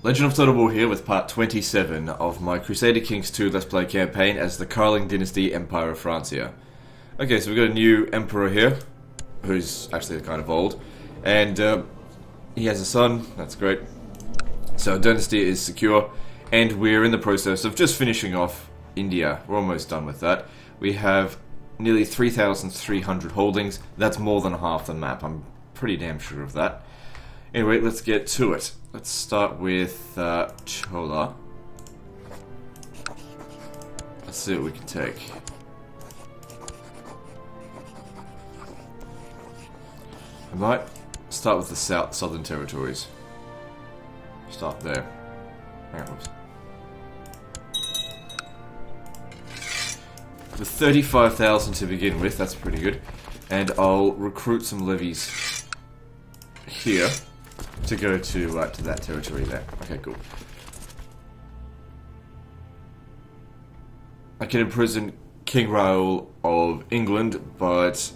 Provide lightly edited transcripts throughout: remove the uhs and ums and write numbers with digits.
Legend of Total War here with part 27 of my Crusader Kings 2 Let's Play campaign as the Karling Dynasty Empire of Francia. Okay, so we've got a new emperor here, who's actually kind of old, and he has a son, that's great. So Dynasty is secure, and we're in the process of just finishing off India. We're almost done with that. We have nearly 3,300 holdings, that's more than half the map, I'm pretty damn sure of that. Anyway, let's get to it. Let's start with Chola. Let's see what we can take. I might start with the southern territories. Start there. Hang on, whoops. With 35,000 to begin with, that's pretty good. And I'll recruit some levies here to go to that territory there. Okay, cool. I can imprison King Raoul of England, but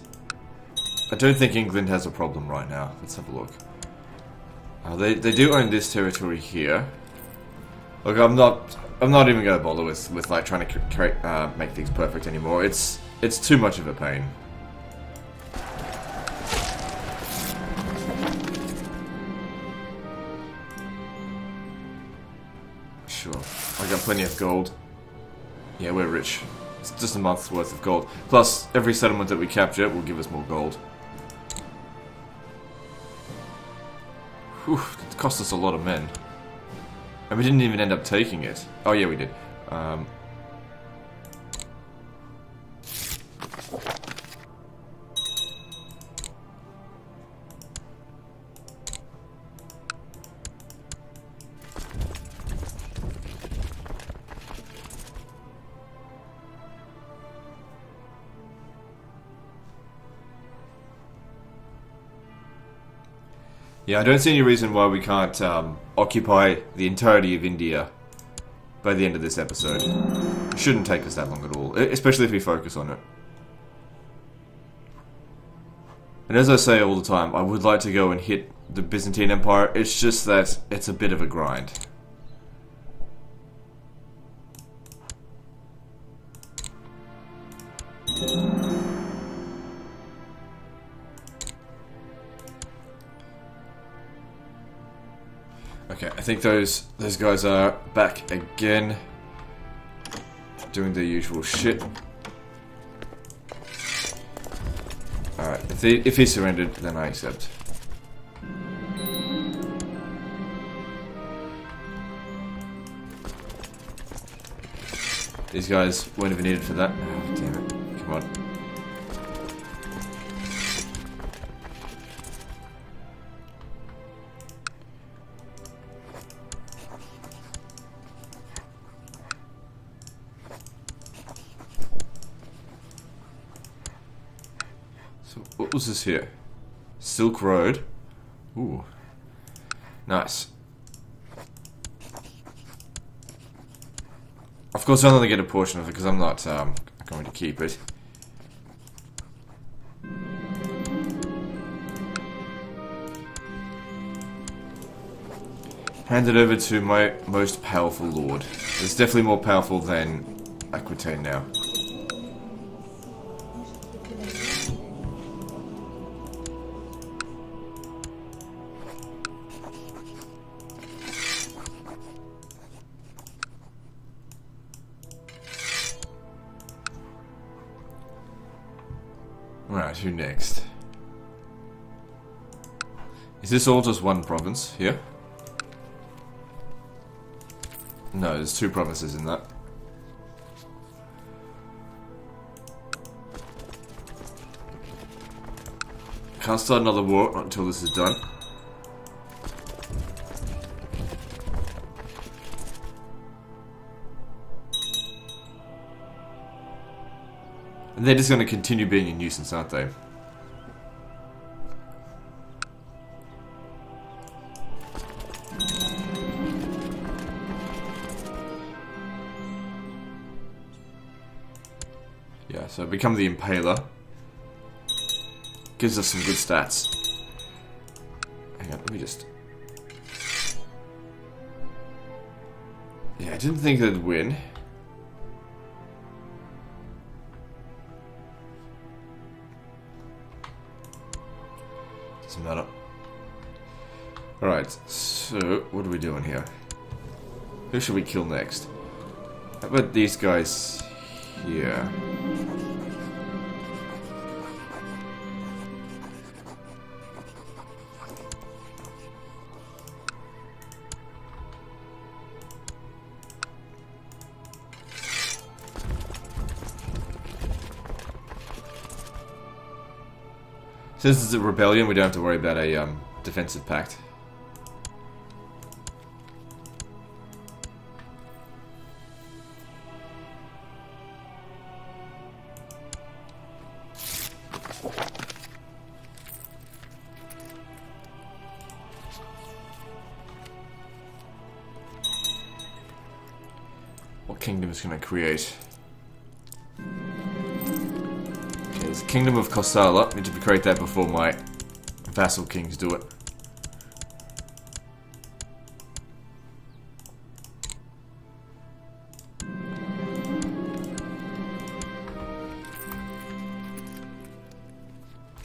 I don't think England has a problem right now. Let's have a look. They do own this territory here. Look, I'm not even gonna bother with like trying to make things perfect anymore. It's too much of a pain. Sure, I got plenty of gold. Yeah, we're rich. It's just a month's worth of gold. Plus, every settlement that we capture will give us more gold. Whew, it cost us a lot of men. And we didn't even end up taking it. Oh yeah, we did. Yeah, I don't see any reason why we can't occupy the entirety of India by the end of this episode. It shouldn't take us that long at all, especially if we focus on it. And as I say all the time, I would like to go and hit the Byzantine Empire, it's just that it's a bit of a grind. Okay, I think those guys are back again, doing their usual shit. Alright, if he surrendered, then I accept. These guys weren't even needed for that. Oh, damn it. Come on. What was this here? Silk Road. Ooh. Nice. Of course, I'll only get a portion of it because I'm not going to keep it. Hand it over to my most powerful lord. It's definitely more powerful than Aquitaine now. Right, who next? Is this all just one province here? No, there's two provinces in that. Can't start another war not until this is done. And they're just going to continue being a nuisance, aren't they? Yeah, so become the Impaler. Gives us some good stats. Hang on, let me just... Yeah, I didn't think they'd win. Doesn't matter. Alright, so what are we doing here? Who should we kill next? How about these guys here? Since it's a rebellion, we don't have to worry about a defensive pact. What kingdom is going to create? There's the Kingdom of Kosala. I need to create that before my vassal kings do it.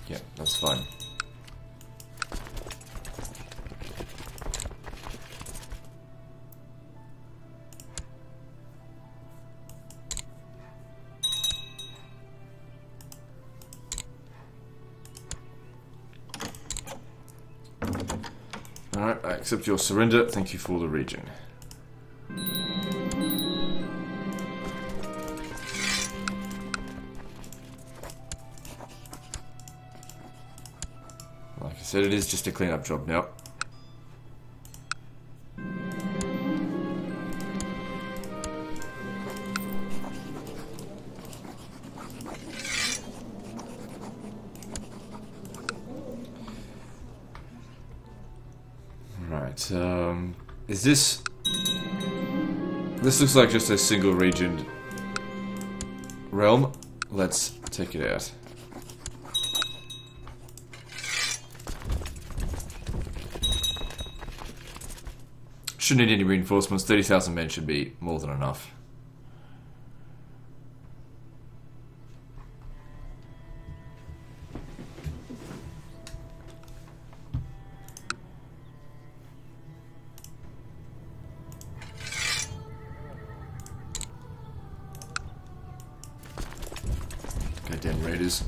Yeah, that's fine. Alright, I accept your surrender. Thank you for the region. Like I said, it is just a cleanup job now. Right, is this... This looks like just a single region realm. Let's take it out. Shouldn't need any reinforcements. 30,000 men should be more than enough. Goddamn raiders.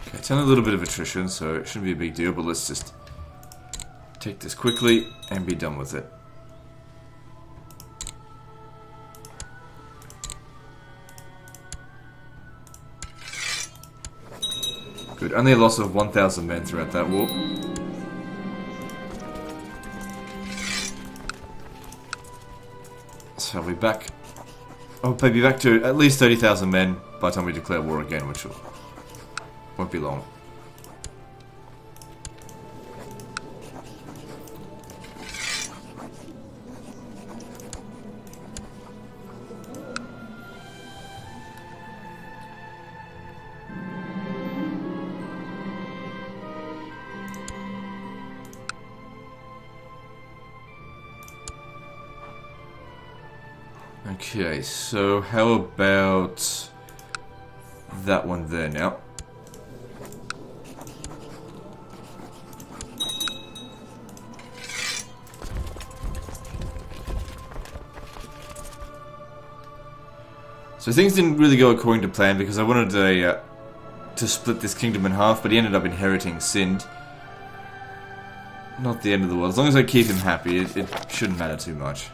Okay, it's only a little bit of attrition, so it shouldn't be a big deal, but let's just take this quickly and be done with it. Good. Only a loss of 1,000 men throughout that war. So we'll be back. Oh, maybe back to at least 30,000 men by the time we declare war again, which won't be long. Okay, so how about that one there now? So things didn't really go according to plan because I wanted to split this kingdom in half, but he ended up inheriting Sind. Not the end of the world. As long as I keep him happy, it shouldn't matter too much.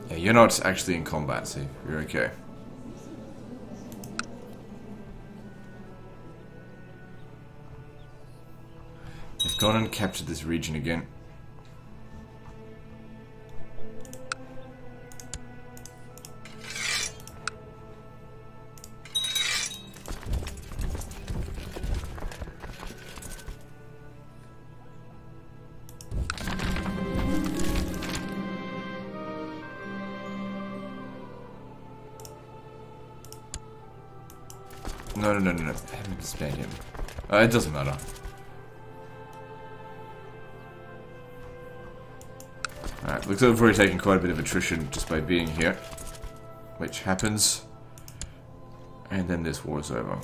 Yeah, you're not actually in combat, so you're okay. They've gone and captured this region again. No. I haven't disbanded him. It doesn't matter. Alright, looks like we've already taken quite a bit of attrition just by being here. Which happens. And then this war's over.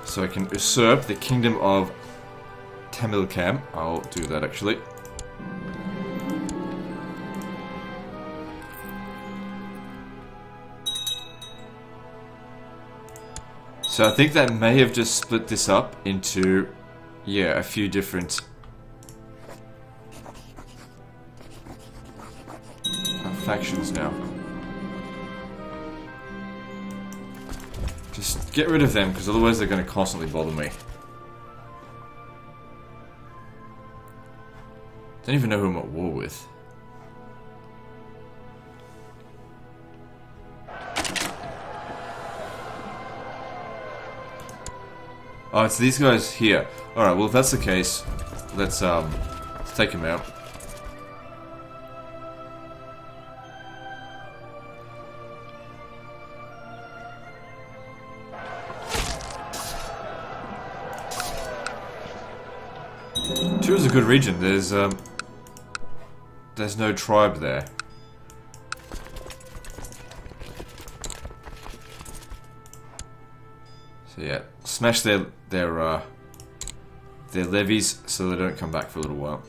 So I can usurp the kingdom of Tamilkam. I'll do that actually. So I think that may have just split this up into, yeah, a few different factions now. Just get rid of them, because otherwise they're going to constantly bother me. Don't even know who I'm at war with. Oh, it's these guys here. Alright, well if that's the case, let's take them out. Two is a good region. There's no tribe there. So yeah, smash their levies so they don't come back for a little while.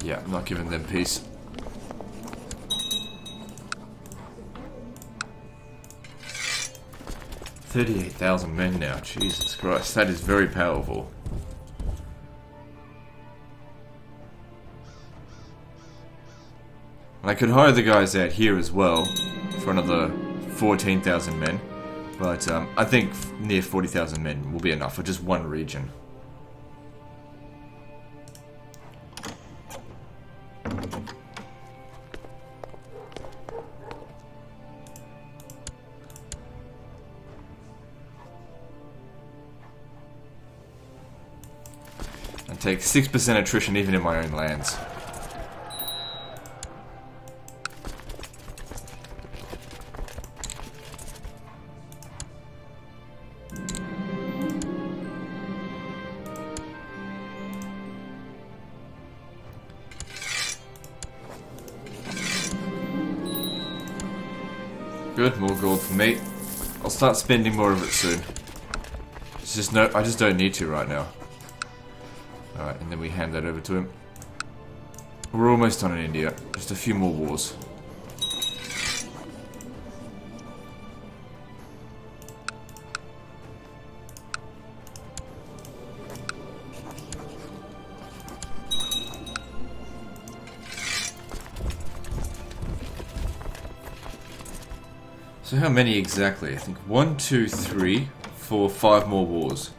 Yeah, I'm not giving them peace. $38,000 men now. Jesus Christ, that is very powerful. And I could hire the guys out here as well for another 14,000 men, but I think near 40,000 men will be enough for just one region. And take 6% attrition even in my own lands. Good, more gold for me. I'll start spending more of it soon. It's just I just don't need to right now. Alright, and then we hand that over to him. We're almost done in India. Just a few more wars. So how many exactly? I think 1, 2, 3, 4, 5 more wars.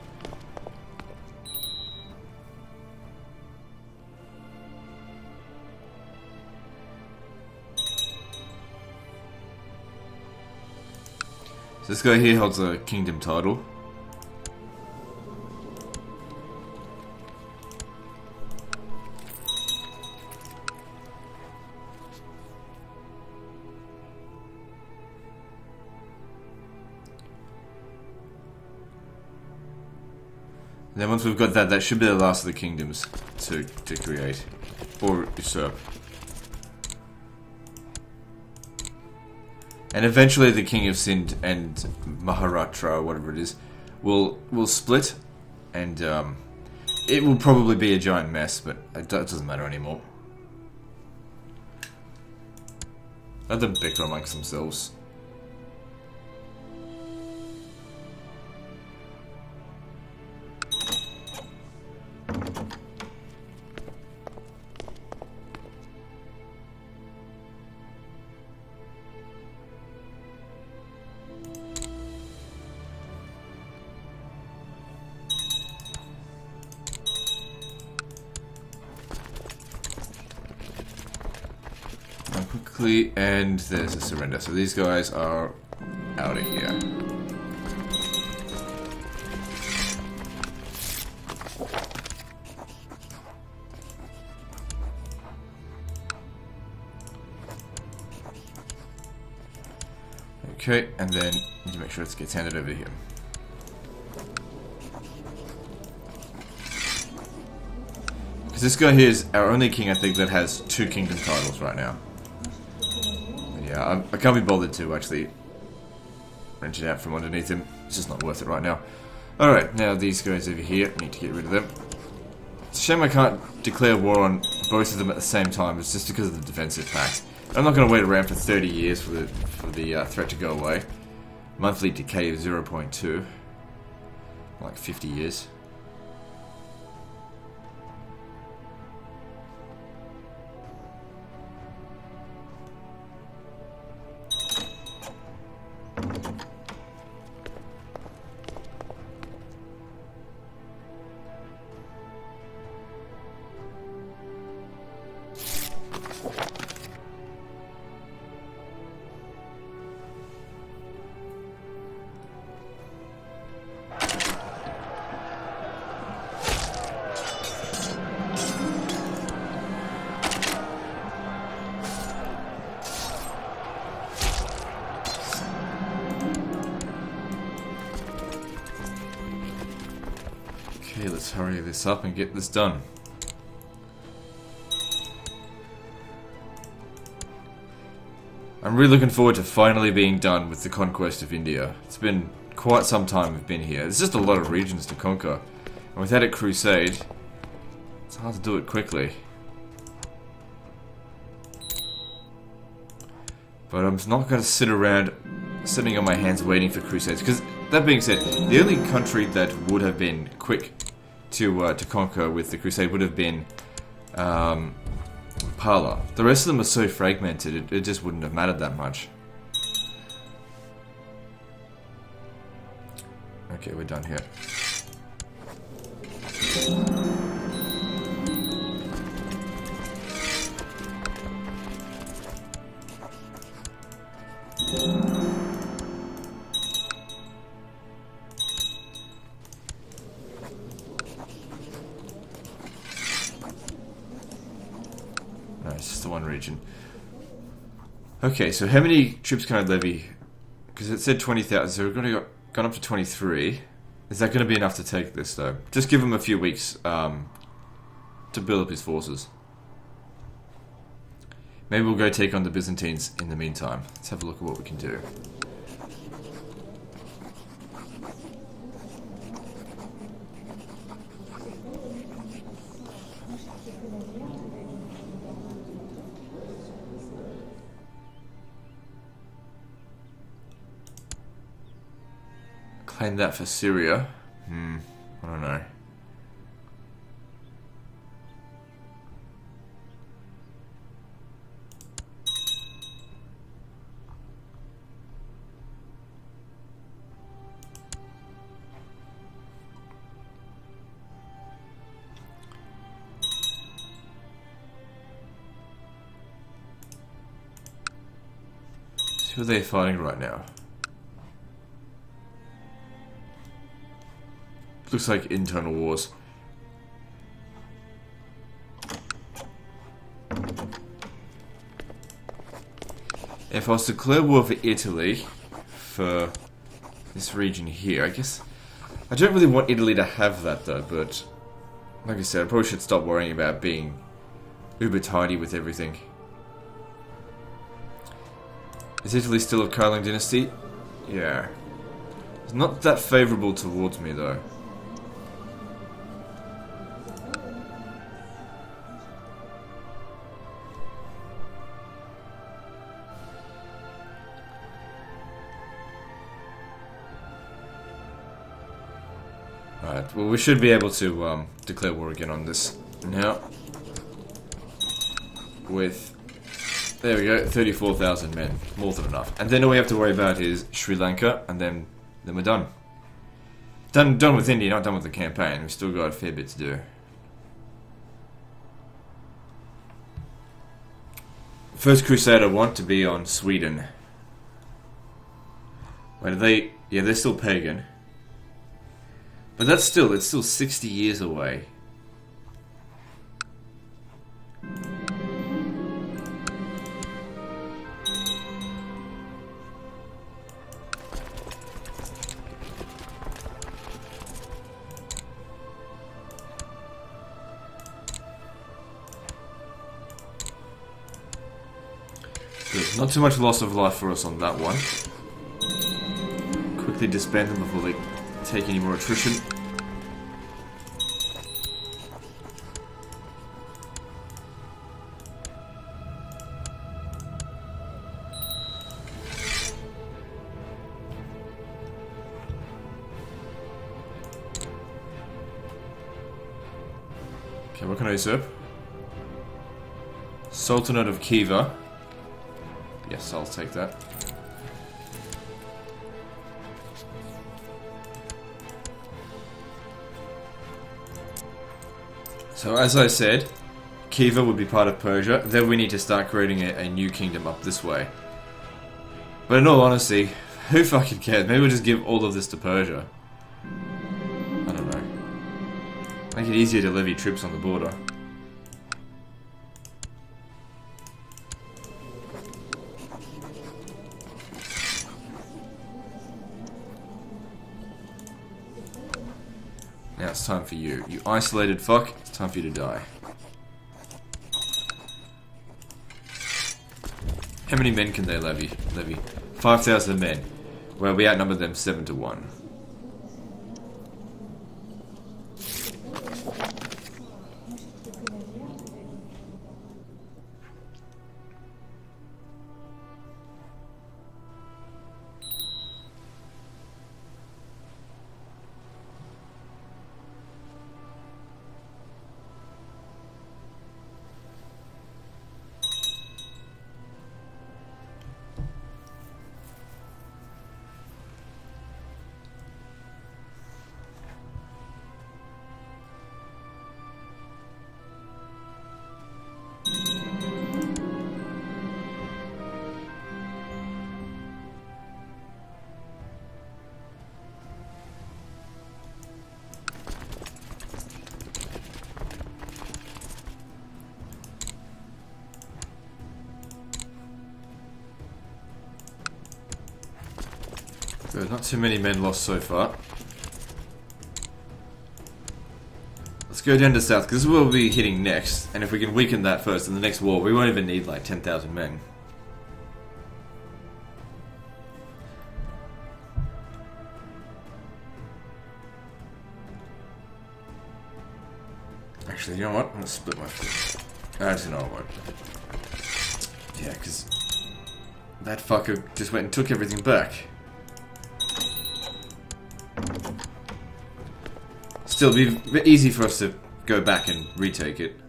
So this guy here holds a kingdom title. And then once we've got that, that should be the last of the kingdoms to create or usurp. And eventually the King of Sind and Maharashtra, or whatever it is, will split, and it will probably be a giant mess, but it doesn't matter anymore. Let them bicker amongst themselves. quickly, and there's a surrender. So these guys are out of here. Okay, and then need to make sure it gets handed over here. Because this guy here is our only king, I think, that has 2 kingdom titles right now. But yeah, I can't be bothered to actually wrench it out from underneath him. It's just not worth it right now. Alright, now these guys over here, need to get rid of them. It's a shame I can't declare war on both of them at the same time. It's just because of the defensive pact. I'm not going to wait around for 30 years for the threat to go away. Monthly decay of 0.2. Like 50 years. Okay, let's hurry this up and get this done. I'm really looking forward to finally being done with the conquest of India. It's been quite some time we've been here. There's just a lot of regions to conquer. And without a crusade, it's hard to do it quickly. But I'm not going to sit around sitting on my hands waiting for crusades. Because, that being said, the only country that would have been quick to conquer with the crusade would have been Pala. The rest of them are so fragmented, it just wouldn't have mattered that much. Okay, we're done here. No, it's just the one region. Okay, so how many troops can I levy? Because it said 20,000, so we're going to gone up to 23. Is that going to be enough to take this, though? Just give him a few weeks to build up his forces. Maybe we'll go take on the Byzantines in the meantime. Let's have a look at what we can do. Claim that for Syria. I don't know. Who are they fighting right now? Looks like internal wars. If I was to declare war for Italy, for this region here, I guess... I don't really want Italy to have that though, but... Like I said, I probably should stop worrying about being uber tidy with everything. Is Italy still of Karling Dynasty? Yeah. It's not that favourable towards me though. Alright, well we should be able to declare war again on this now. With... There we go, 34,000 men. More than enough. And then all we have to worry about is Sri Lanka, and then we're done. Done with India, not done with the campaign. We've still got a fair bit to do. First Crusader want to be on Sweden. Wait, are they... Yeah, they're still pagan. But it's still 60 years away. Good. Not too much loss of life for us on that one. Quickly disband them before they take any more attrition. Okay, what can I usurp? Sultanate of Khiva. Yes, I'll take that. So as I said, Khiva would be part of Persia. Then we need to start creating a new kingdom up this way. But in all honesty, who fucking cares? Maybe we'll just give all of this to Persia. I don't know. Make it easier to levy troops on the border. Now it's time for you. You isolated fuck, it's time for you to die. How many men can they levy? 5,000 men. Well, we outnumber them 7 to 1. Good, not too many men lost so far. Let's go down to south, because this is where we'll be hitting next. And if we can weaken that first in the next war, we won't even need like 10,000 men. Actually, you know what? I'm gonna split my foot. Actually, no, I won't. Yeah, because that fucker just went and took everything back. Still, it'd be easy for us to go back and retake it.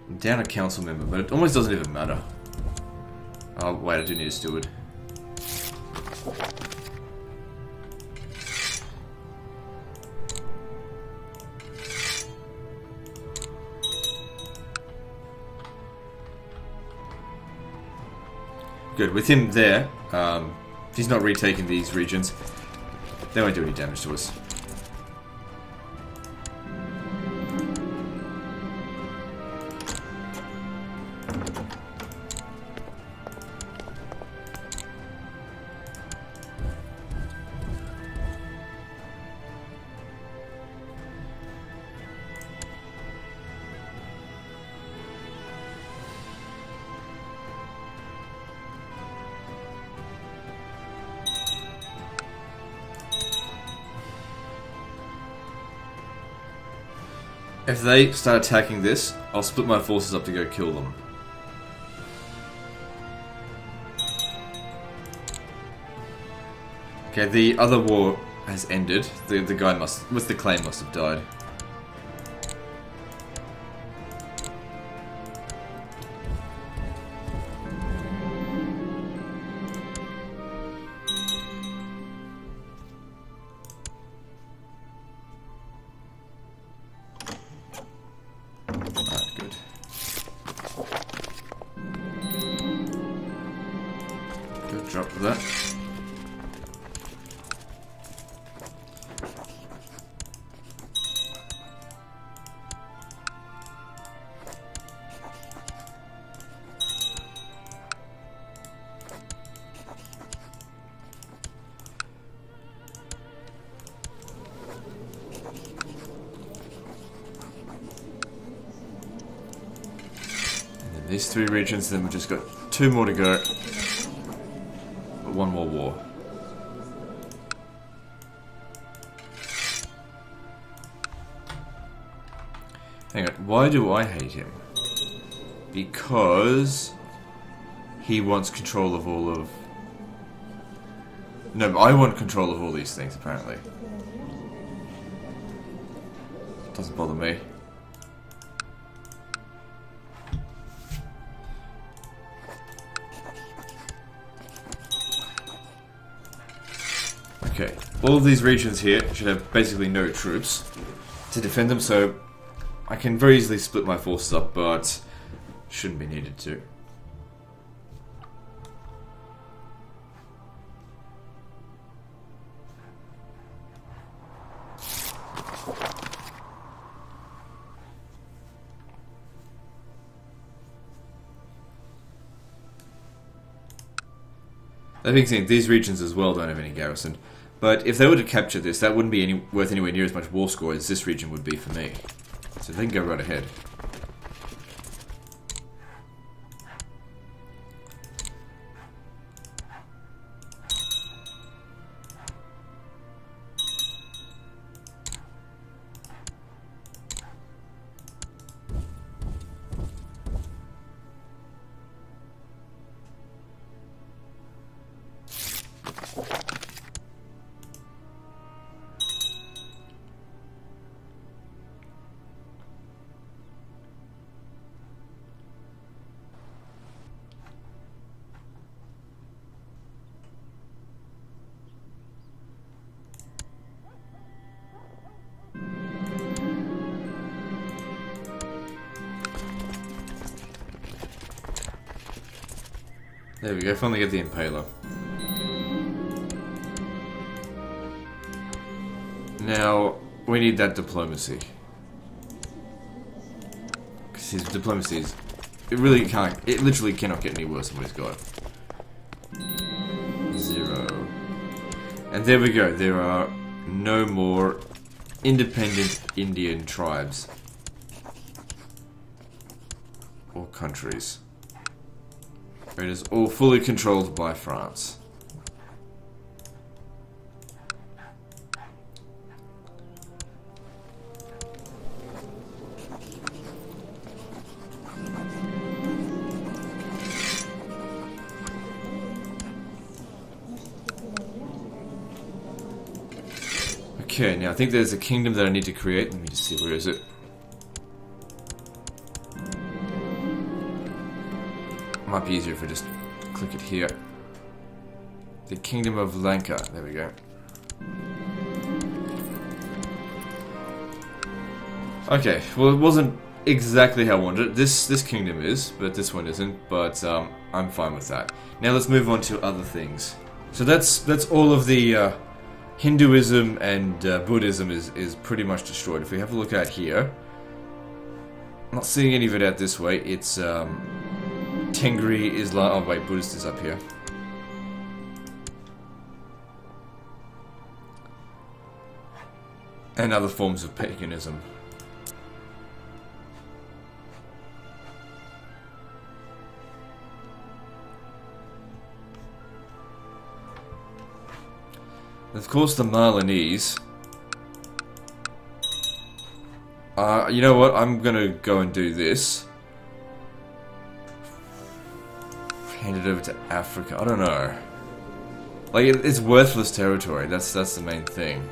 I'm down a council member, but it almost doesn't even matter. Oh, wait, I do need a steward. Good, with him there, if he's not retaking these regions, they won't do any damage to us. If they start attacking this, I'll split my forces up to go kill them. Okay, the other war has ended. The guy with the claim must have died. drop that. These 3 regions, then we've just got 2 more to go. But 1 more war. Hang on, why do I hate him? Because he wants control of all of... No, I want control of all these things, apparently. Doesn't bother me. Okay, all of these regions here should have basically no troops to defend them, so I can very easily split my forces up, but shouldn't be needed to. That being said, these regions as well don't have any garrison. But if they were to capture this, that wouldn't be worth anywhere near as much war score as this region would be for me. So they can go right ahead. There we go, finally get the Impaler. Now, we need that diplomacy. Because his diplomacy is... It literally cannot get any worse than what he's got. 0. And there we go, there are no more independent Indian tribes. Or countries. It is all fully controlled by France. Okay, now I think there's a kingdom that I need to create. Let me just see, where is it? Might be easier if I just click it here. The Kingdom of Lanka. There we go. Okay, well it wasn't exactly how I wanted it. This kingdom is, but this one isn't. But I'm fine with that. Now let's move on to other things. So that's all of the Hinduism and Buddhism is pretty much destroyed. If we have a look at here, I'm not seeing any of it out this way. It's Tengri, Islam. Oh wait, Buddhist is up here. And other forms of paganism. And of course, the Milanese. You know what? I'm gonna go and do this. Hand it over to Africa. I don't know. Like, it's worthless territory. That's the main thing.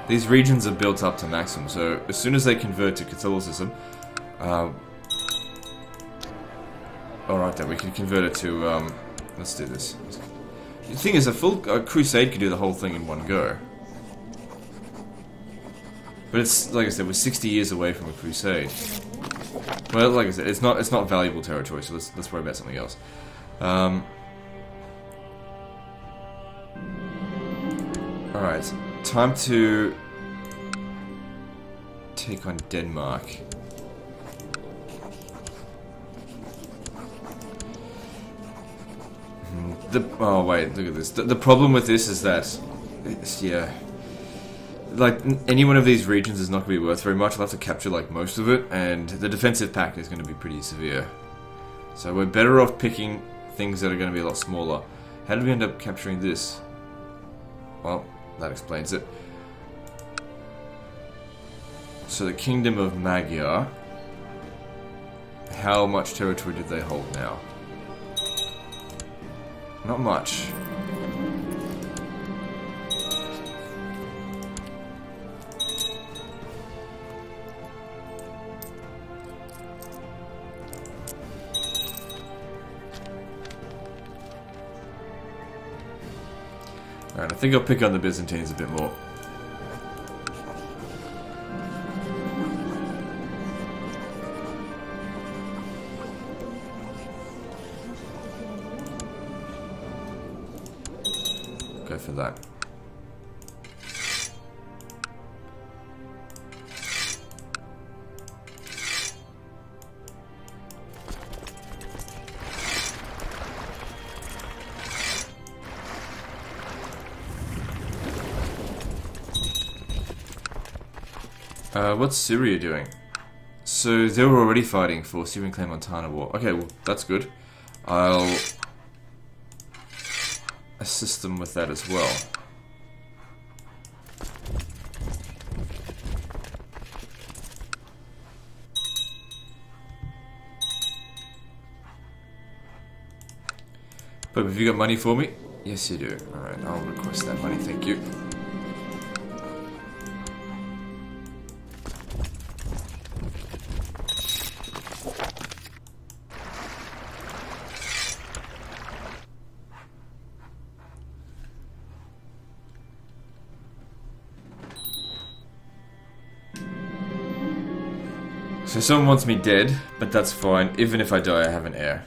These regions are built up to maximum, so as soon as they convert to Catholicism, alright then, we can convert it to, let's do this. The thing is, a full crusade could do the whole thing in one go. But it's, like I said, we're 60 years away from a crusade. Well, like I said, it's not valuable territory, so let's worry about something else. Alright, time to take on Denmark. Oh wait, look at this. The problem with this is that, yeah, like any one of these regions is not going to be worth very much. I'll have to capture like most of it, and the defensive pact is going to be pretty severe. So we're better off picking things that are going to be a lot smaller. How did we end up capturing this? Well, that explains it. So the Kingdom of Magyar. How much territory did they hold now? Not much. Alright, I think I'll pick on the Byzantines a bit more. Go for that. What's Syria doing? So they were already fighting for Syrian claim on Tana War. Okay, well that's good. I'll assist them with that as well. But have you got money for me? Yes, you do. Alright, I'll request that money, thank you. So someone wants me dead, but that's fine. Even if I die, I have an heir.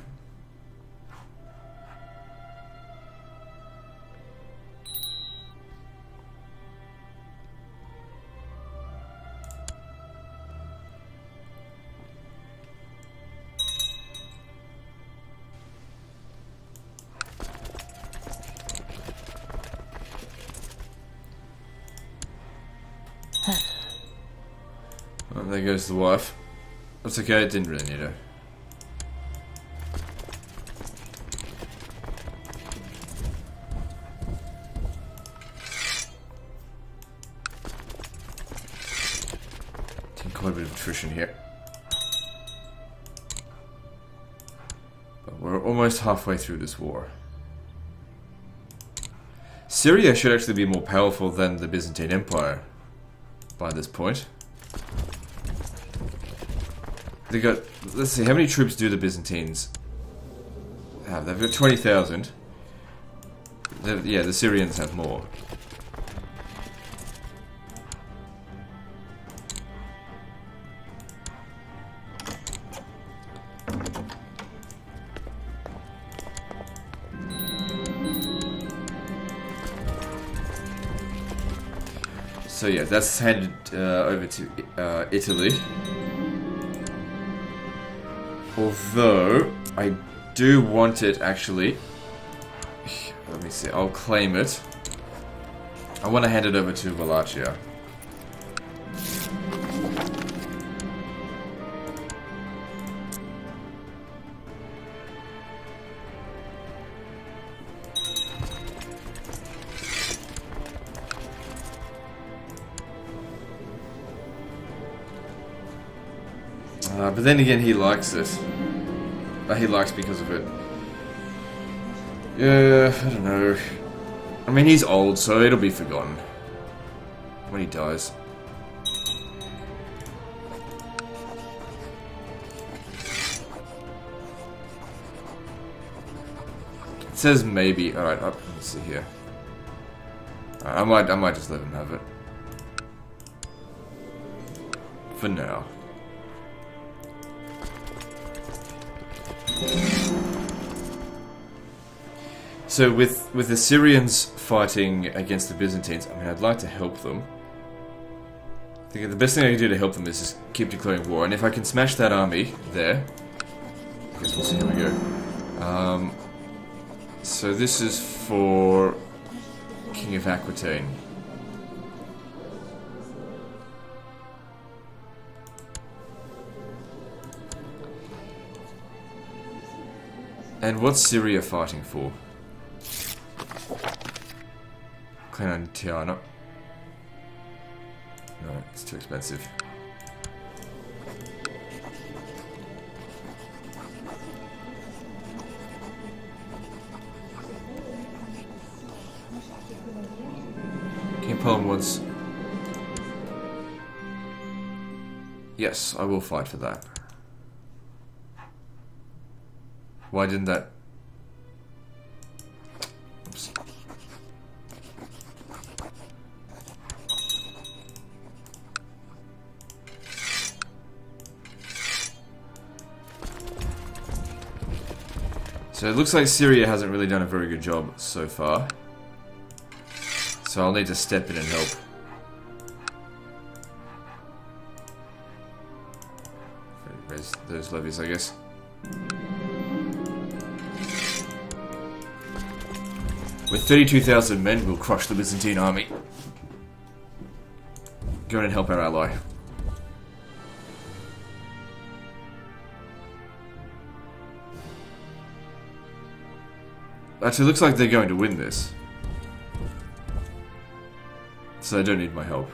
Well, there goes the wife. That's okay, it didn't really need her. Taking quite a bit of attrition here. But we're almost halfway through this war. Syria should actually be more powerful than the Byzantine Empire by this point. They got, let's see, how many troops do the Byzantines have? They've got 20,000. Yeah, the Syrians have more. So yeah, that's handed over to Italy. Although, I do want it actually. Let me see, I'll claim it. I want to hand it over to Wallachia. But then again, he likes it. He likes because of it. Yeah, I don't know. I mean, he's old, so it'll be forgotten when he dies. It says maybe. All right, let's see here. I might just let him have it for now. So with the Syrians fighting against the Byzantines, I mean, I'd like to help them. I think the best thing I can do to help them is just keep declaring war, and if I can smash that army there, I guess we'll see how we go. So this is for King of Aquitaine. And what's Syria fighting for? Constantinople. No, it's too expensive. King Poland wants... Yes, I will fight for that. Why didn't that... Oops. So it looks like Syria hasn't really done a very good job so far. So I'll need to step in and help. Raise those levies, I guess. With 32,000 men, we'll crush the Byzantine army. Go in and help our ally. Actually, it looks like they're going to win this. So I don't need my help.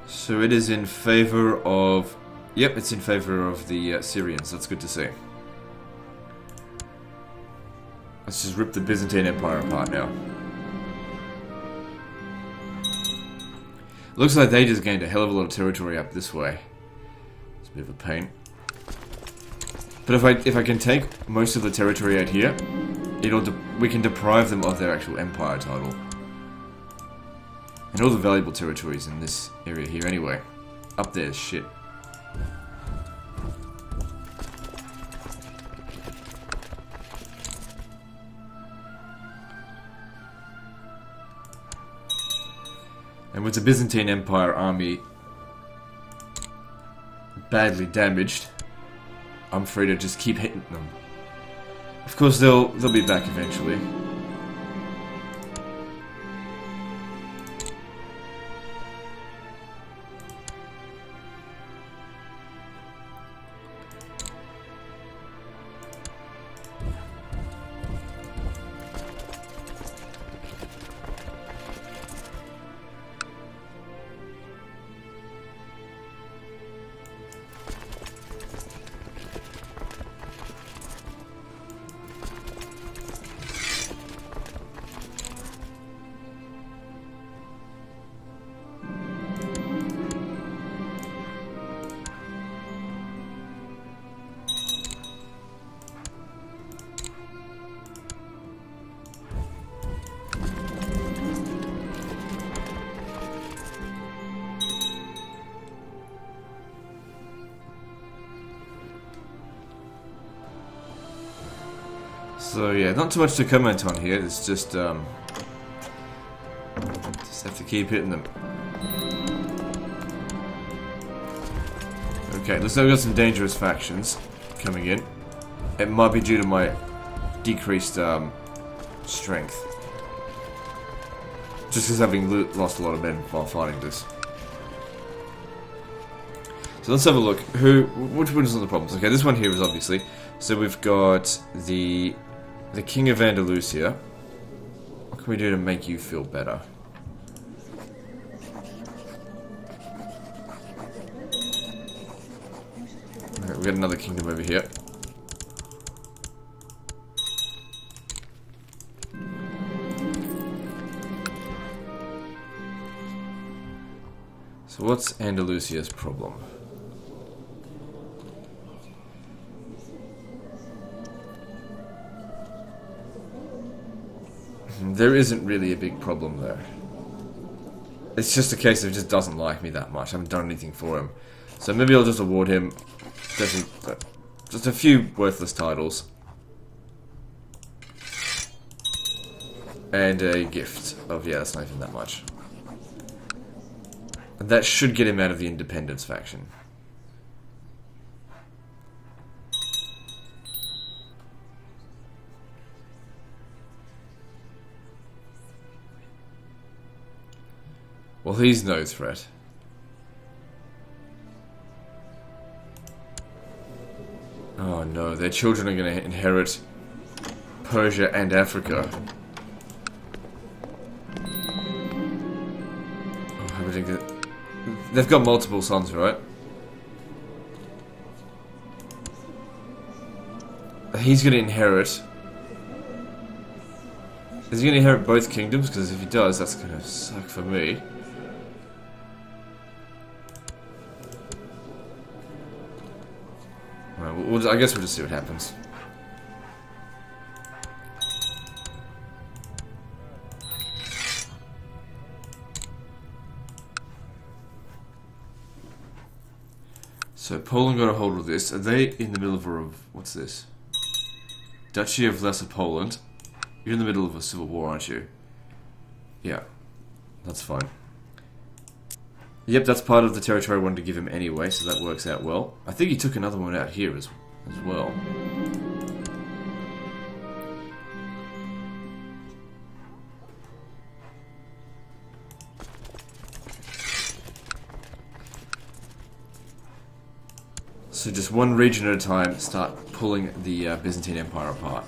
So it is in favor of... Yep, it's in favor of the Syrians. That's good to see. Let's just rip the Byzantine Empire apart now. Looks like they just gained a hell of a lot of territory up this way. It's a bit of a pain. But if I can take most of the territory out here, we can deprive them of their actual empire title. And all the valuable territories in this area here anyway. Up there is shit. And with the Byzantine Empire army badly damaged, I'm free to just keep hitting them. Of course, they'll be back eventually. So yeah, not too much to comment on here. It's just have to keep hitting them. Okay, looks like we've got some dangerous factions coming in. It might be due to my decreased strength. Just because having lost a lot of men while fighting this. So let's have a look. Which one's on the problems? Okay, this one here is obviously. So we've got the King of Andalusia. What can we do to make you feel better? Okay, we've got another kingdom over here. So what's Andalusia's problem? There isn't really a big problem there. It's just a case of he just doesn't like me that much. I haven't done anything for him. So maybe I'll just award him just a few worthless titles. And a gift of, yeah, that's not even that much. And that should get him out of the Independence faction. Well, he's no threat. Oh no, their children are going to inherit Persia and Africa. Oh, how ridiculous. They've got multiple sons, right? He's going to inherit... Is he going to inherit both kingdoms? Because if he does, that's going to suck for me. Alright, I guess we'll just see what happens. So Poland got a hold of this. Are they in the middle of a... What's this? Duchy of Lesser Poland. You're in the middle of a civil war, aren't you? Yeah. That's fine. Yep, that's part of the territory I wanted to give him anyway, so that works out well. I think he took another one out here as well. So just one region at a time, start pulling the Byzantine Empire apart.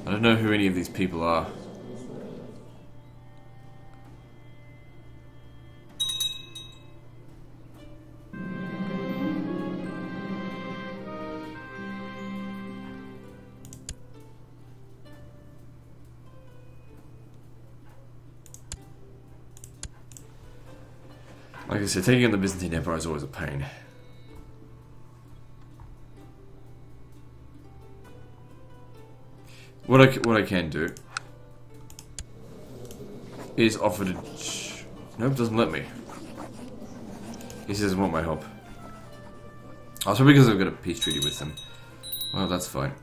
I don't know who any of these people are. Like I said, taking on the Byzantine Empire is always a pain. What I can do is offer to... Nope, doesn't let me. He says he doesn't want my help. Oh, it's probably because I've got a peace treaty with them. Well, that's fine.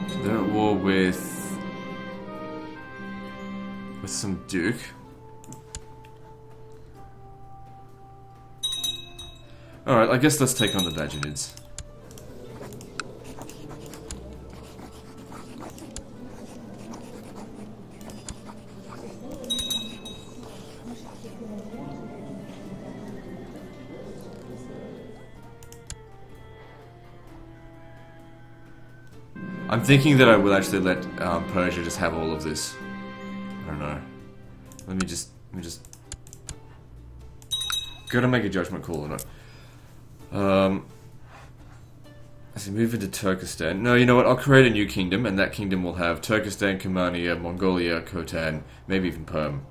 So they're at war with some Duke. Alright, I guess let's take on the Bajanids. I'm thinking that I will actually let Persia just have all of this. I don't know. Let me just gotta make a judgment call on it. As we move into Turkestan. No, you know what? I'll create a new kingdom, and that kingdom will have Turkestan, Kumania, Mongolia, Khotan, maybe even Perm.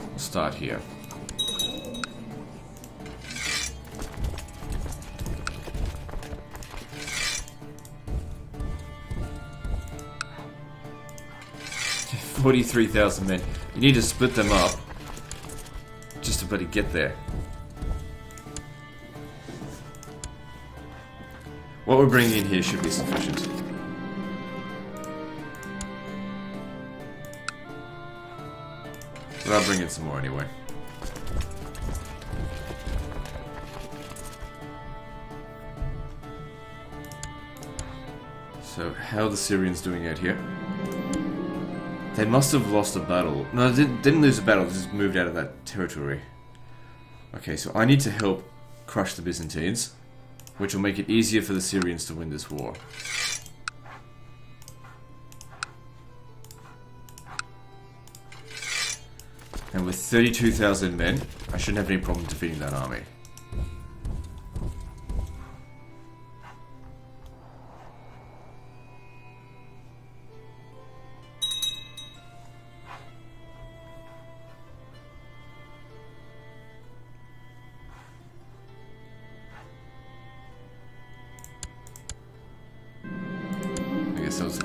We'll start here. $43,000 men. You need to split them up just to bloody get there. What we're bringing in here should be sufficient. But I'll bring in some more anyway. So, how are the Syrians doing out here? They must have lost a battle. No, they didn't lose a battle, they just moved out of that territory. Okay, so I need to help crush the Byzantines, which will make it easier for the Syrians to win this war. And with 32,000 men, I shouldn't have any problem defeating that army. I guess that was,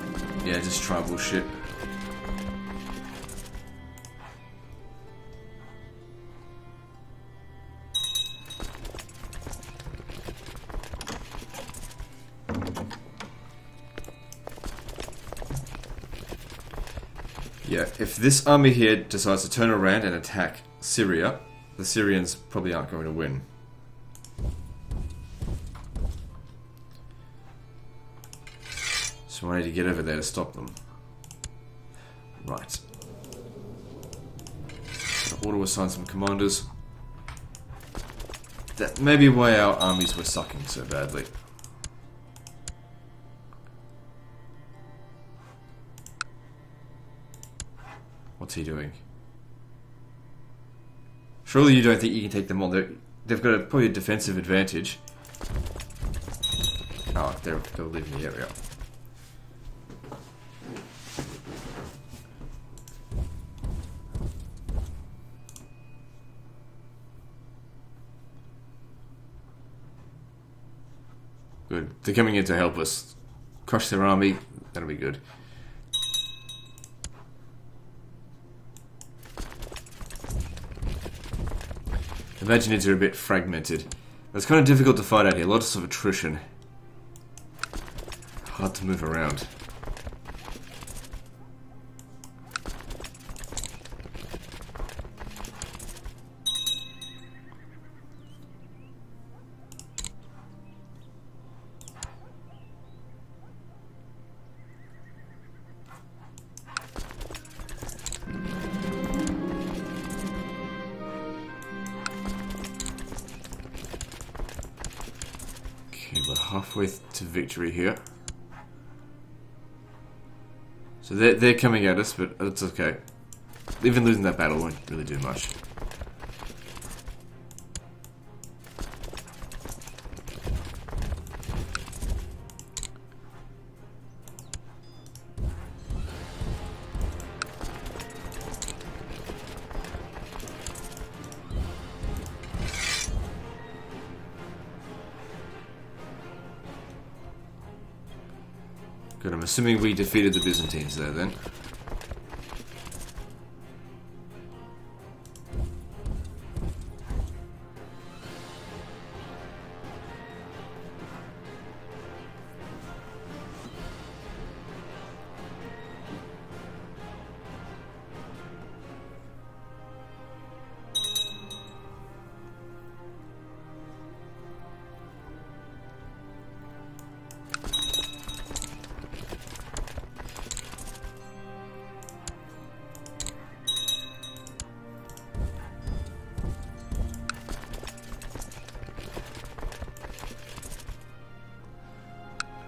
yeah, just tribal shit. Yeah, if this army here decides to turn around and attack Syria, the Syrians probably aren't going to win. So I need to get over there to stop them. Right. Auto assign some commanders. That may be why our armies were sucking so badly. What's he doing? Surely you don't think you can take them on. They've got probably a defensive advantage. Oh, they're leaving the area. Good. They're coming in to help us. Crush their army. That'll be good. Imaginids are a bit fragmented. It's kind of difficult to fight out here. Lots of attrition. Hard to move around. Halfway to victory here. So they're coming at us, but it's okay. Even losing that battle won't really do much. Good, I'm assuming we defeated the Byzantines there then.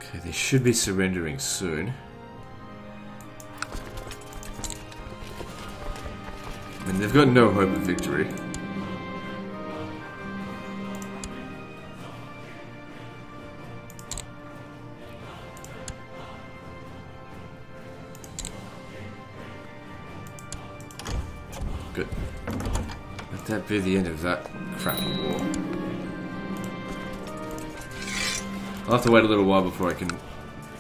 Okay, they should be surrendering soon. I mean, they've got no hope of victory. Good. Let that be the end of that crappy war. I'll have to wait a little while before I can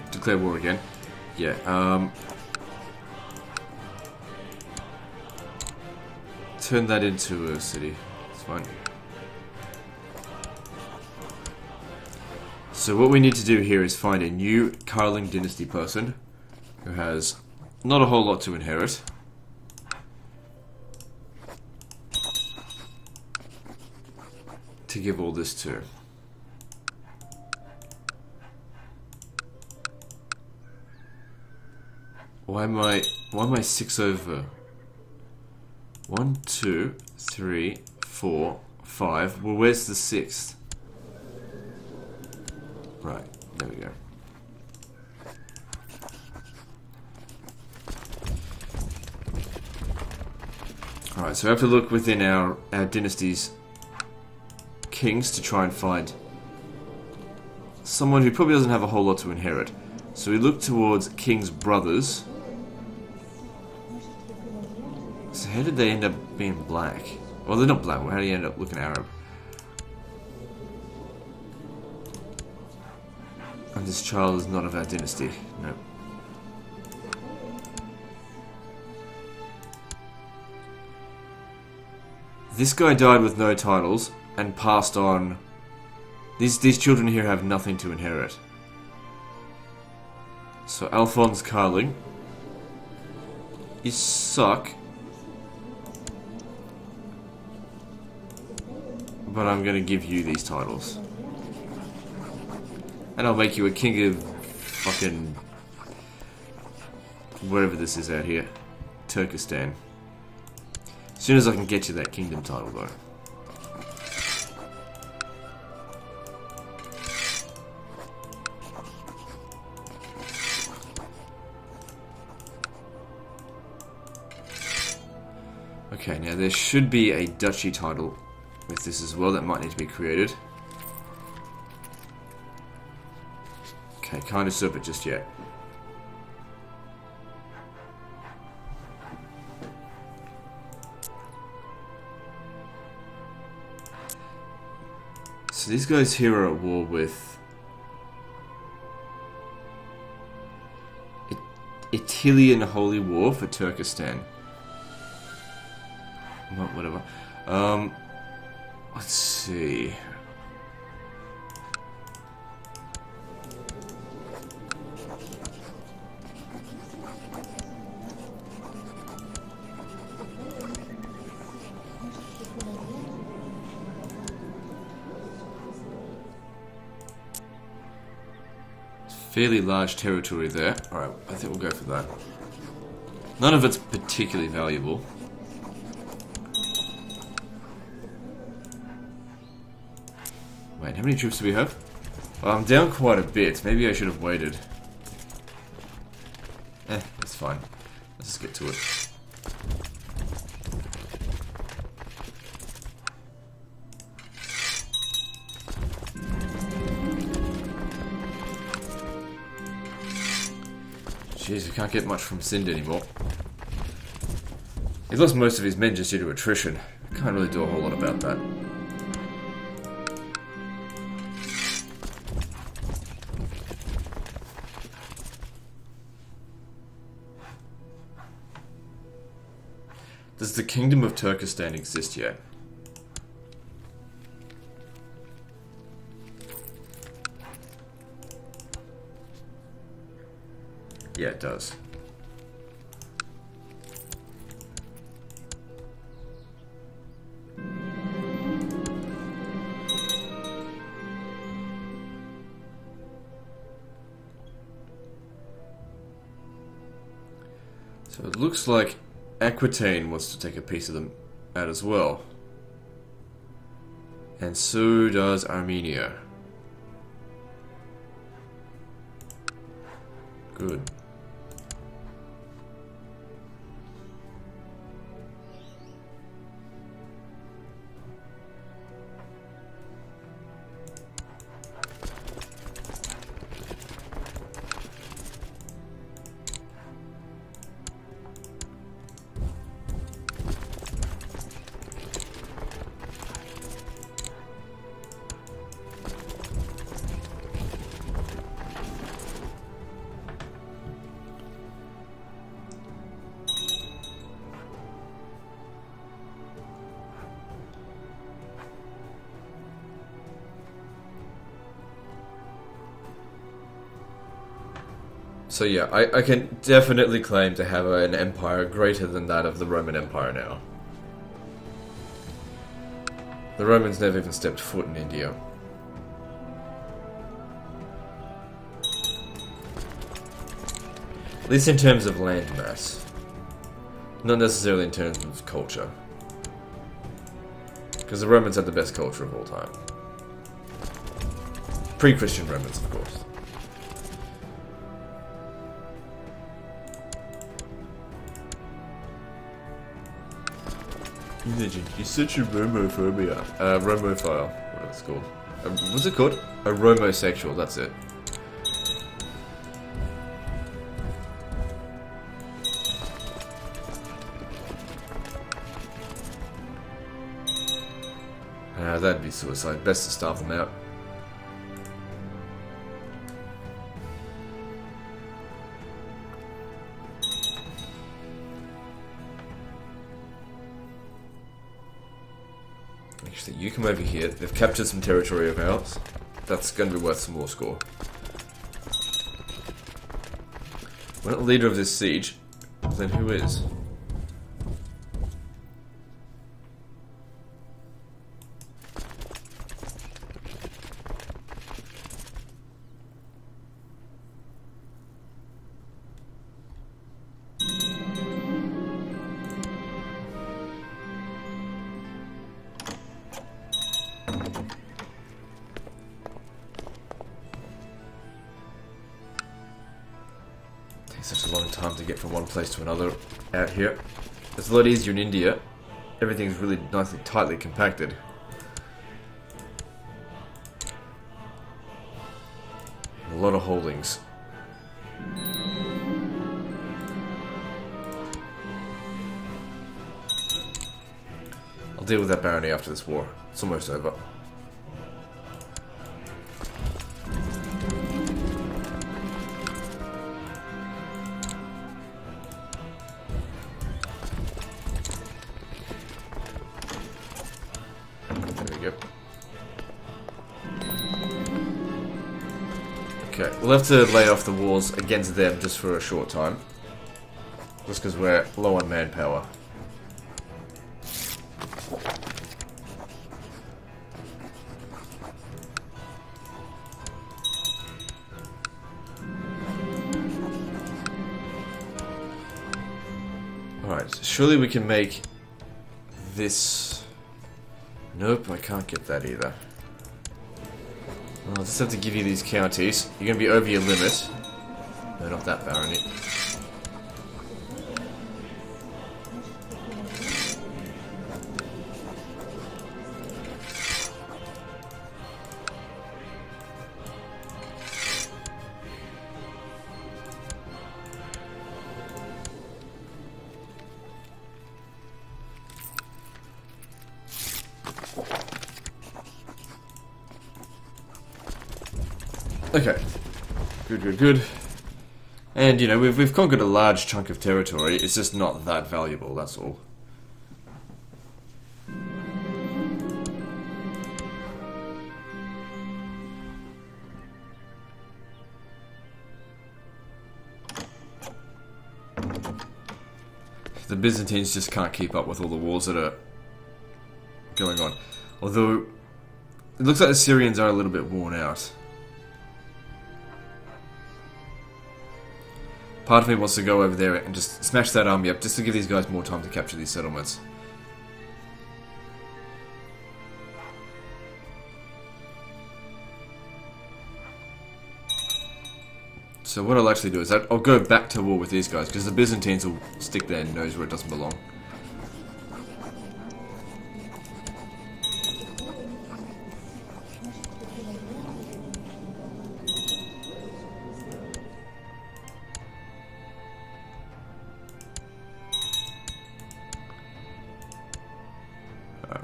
declare war again. Yeah, turn that into a city. It's fine. So what we need to do here is find a new Karling Dynasty person who has not a whole lot to inherit. To give all this to. Why am I 6 over? 1, 2, 3, 4, 5. Well, where's the 6th? Right, there we go. Alright, so we have to look within our dynasty's kings to try and find someone who probably doesn't have a whole lot to inherit. So we look towards king's brothers. So how did they end up being black? Well, they're not black. How do you end up looking Arab? And this child is not of our dynasty. No. This guy died with no titles and passed on. These children here have nothing to inherit. So Alphonse Karling, you suck. But I'm gonna give you these titles. And I'll make you a king of fucking wherever this is out here. Turkestan. As soon as I can get you that kingdom title though. Okay, now there should be a duchy title with this as well that might need to be created. Okay, can't usurp it just yet. So these guys here are at war with Italian Holy War for Turkestan. Well, whatever. Let's see. Fairly large territory there. Alright, I think we'll go for that. None of it's particularly valuable. Wait, how many troops do we have? Well, I'm down quite a bit. Maybe I should have waited. It's fine. Let's just get to it. Jeez, we can't get much from Sind anymore. He's lost most of his men just due to attrition. Can't really do a whole lot about that. Does the Kingdom of Turkestan exist yet? Yeah, it does. So it looks like Aquitaine wants to take a piece of them out as well. And so does Armenia. Good. So yeah, I can definitely claim to have an empire greater than that of the Roman Empire now. The Romans never even stepped foot in India. At least in terms of land mass. Not necessarily in terms of culture. Because the Romans had the best culture of all time. Pre-Christian Romans, of course. Legend, you're such a Romophobia. Romophile. What is it called? What's it called? A Romosexual, that's it. That'd be suicide. Best to starve them out. Actually, you come over here. They've captured some territory of ours. That's going to be worth some more score. We're not the leader of this siege. Then who is? Such a long time to get from one place to another out here. It's a lot easier in India. Everything's really nicely, tightly compacted. A lot of holdings. I'll deal with that barony after this war. It's almost over. Okay, we'll have to lay off the wars against them just for a short time. Just because we're low on manpower. Alright, surely we can make this... Nope, I can't get that either. I'll just have to give you these counties. You're going to be over your limit. No, not that barony. Okay. Good, good, good. And, you know, we've conquered a large chunk of territory. It's just not that valuable, that's all. The Byzantines just can't keep up with all the wars that are going on. Although, it looks like the Syrians are a little bit worn out. Part of me wants to go over there and just smash that army up, just to give these guys more time to capture these settlements. So what I'll actually do is I'll go back to war with these guys, because the Byzantines will stick their nose where it doesn't belong.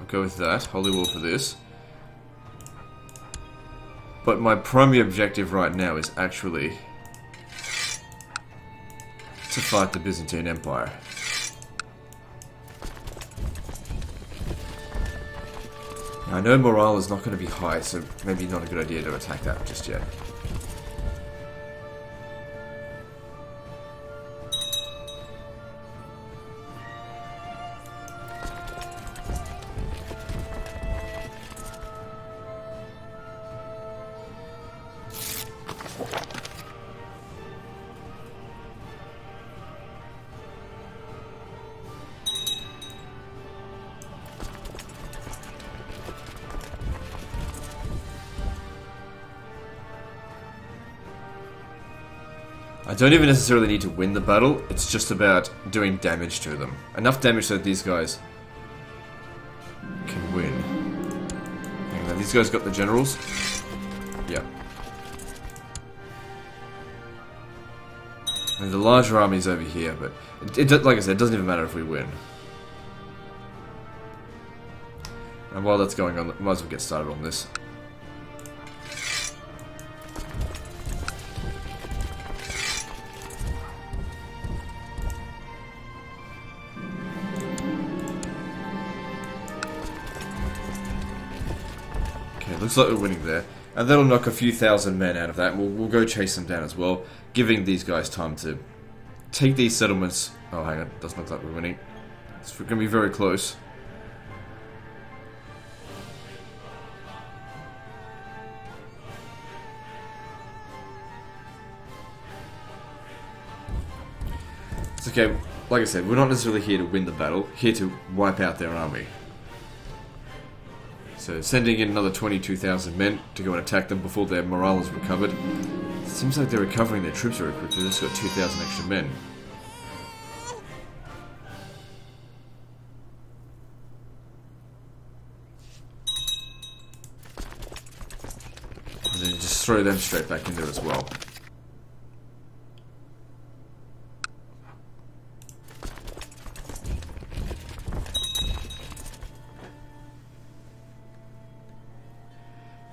Go with that. Holy war for this. But my primary objective right now is actually to fight the Byzantine Empire. Now, I know morale is not going to be high, so maybe not a good idea to attack that just yet. I don't even necessarily need to win the battle, it's just about doing damage to them. Enough damage so that these guys guy's got the generals. Yeah. And the larger army's over here, but like I said, it doesn't even matter if we win. And while that's going on, might as well get started on this. Okay, looks like we're winning there. And that'll knock a few thousand men out of that, and we'll go chase them down as well, giving these guys time to take these settlements. Oh, hang on, doesn't look like we're winning. It's going to be very close. It's okay, like I said, we're not necessarily here to win the battle, here to wipe out their army. So sending in another 22,000 men to go and attack them before their morale is recovered. It seems like they're recovering their troops very quickly. They've just got 2,000 extra men. And then just throw them straight back in there as well.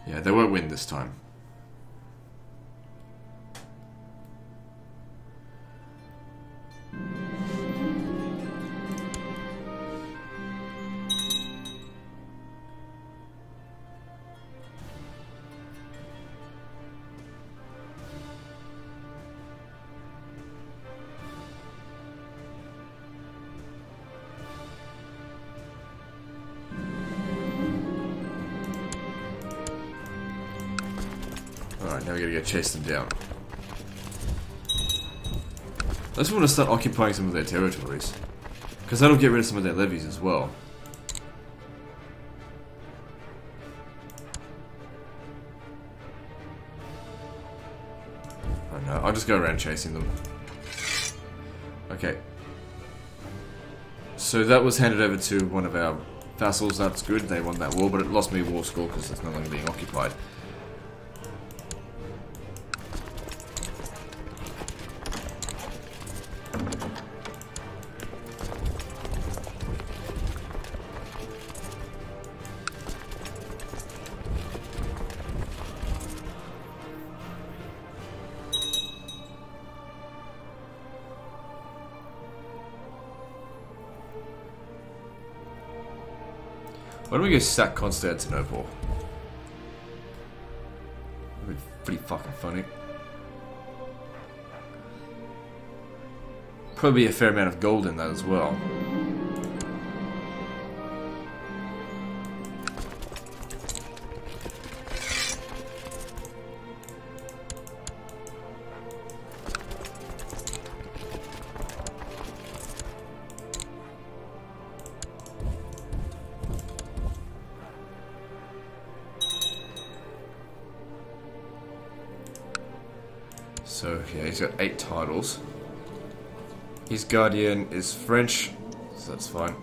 Yeah, they won't win this time. Alright, now we gotta go chase them down. I just want to start occupying some of their territories, because that'll get rid of some of their levies as well. Oh no, I'll just go around chasing them. Okay. So that was handed over to one of our vassals, that's good, they won that war, but it lost me war score because it's no longer being occupied. Why don't we go sack Constantinople? That'd be pretty fucking funny. Probably a fair amount of gold in that as well. So, yeah, he's got 8 titles. His guardian is French, so that's fine.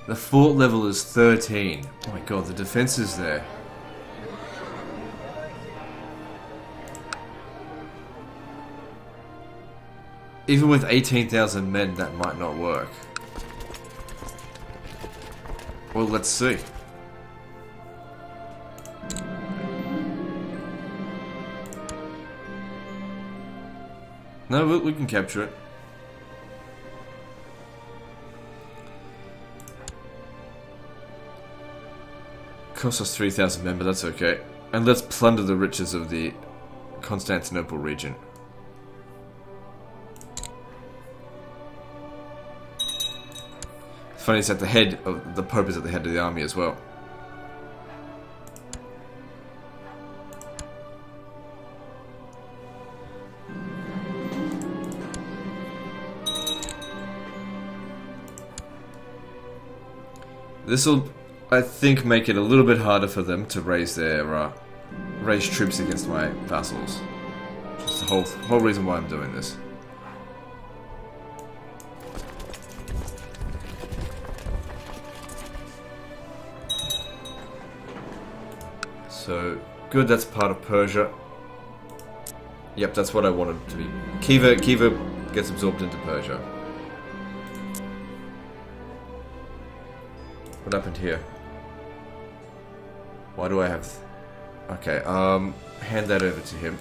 The fort level is 13. Oh my god, the defense is there. Even with 18,000 men, that might not work. Well, let's see. No, we can capture it. Cost us 3,000 men, but that's okay. And let's plunder the riches of the Constantinople region. Funny, it's at the head of the Pope is at the head of the army as well. This will, I think, make it a little bit harder for them to raise their raise troops against my vassals. That's the whole reason why I'm doing this. So, good, that's part of Persia. Yep, that's what I wanted to be. Khiva gets absorbed into Persia. What happened here? Why do I have... Okay, hand that over to him.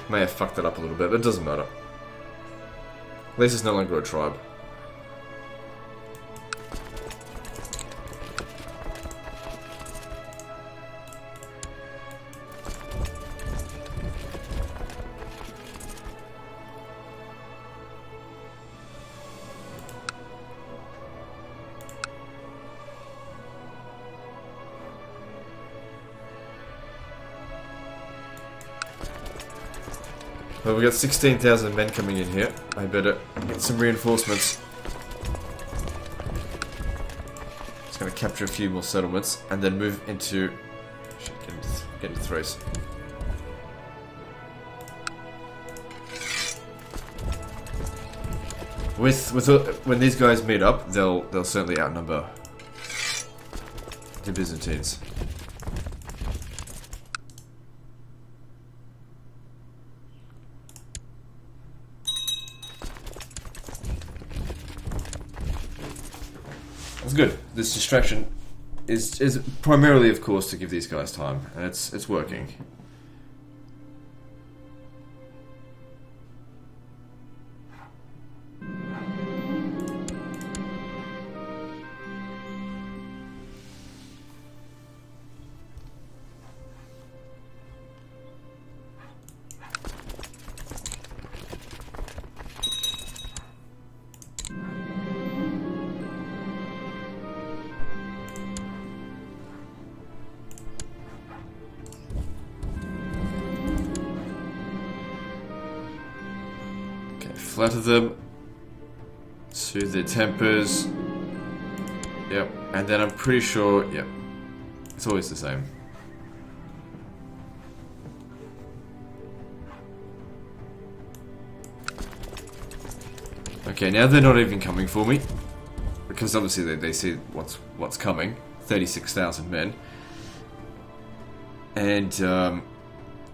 May have fucked it up a little bit, but it doesn't matter. At least it's no longer a tribe. Well, we got 16,000 men coming in here. I better get some reinforcements. Just gonna capture a few more settlements and then move into... Shit, get into Thrace. When these guys meet up, they'll certainly outnumber the Byzantines. That's good. This distraction is primarily, of course, to give these guys time, and it's working. Flatter them, soothe their tempers. Yep, and then I'm pretty sure, yep, it's always the same. Okay, now they're not even coming for me, because obviously they see what's coming. 36,000 men, and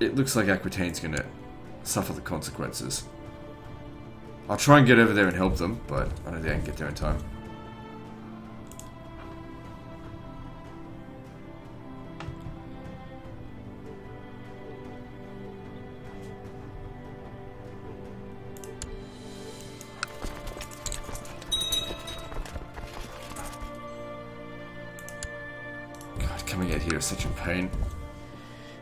it looks like Aquitaine's gonna suffer the consequences. I'll try and get over there and help them, but I don't think I can get there in time. God, coming out here is such a pain.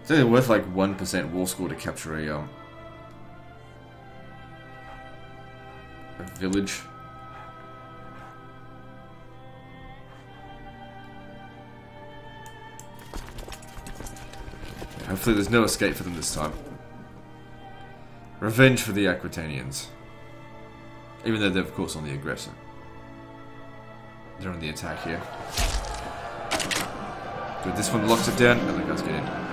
It's only worth like 1% war score to capture a village. Hopefully there's no escape for them this time. Revenge for the Aquitanians. Even though they're of course on the aggressor. They're on the attack here. Good, this one locks it down and the guys get in.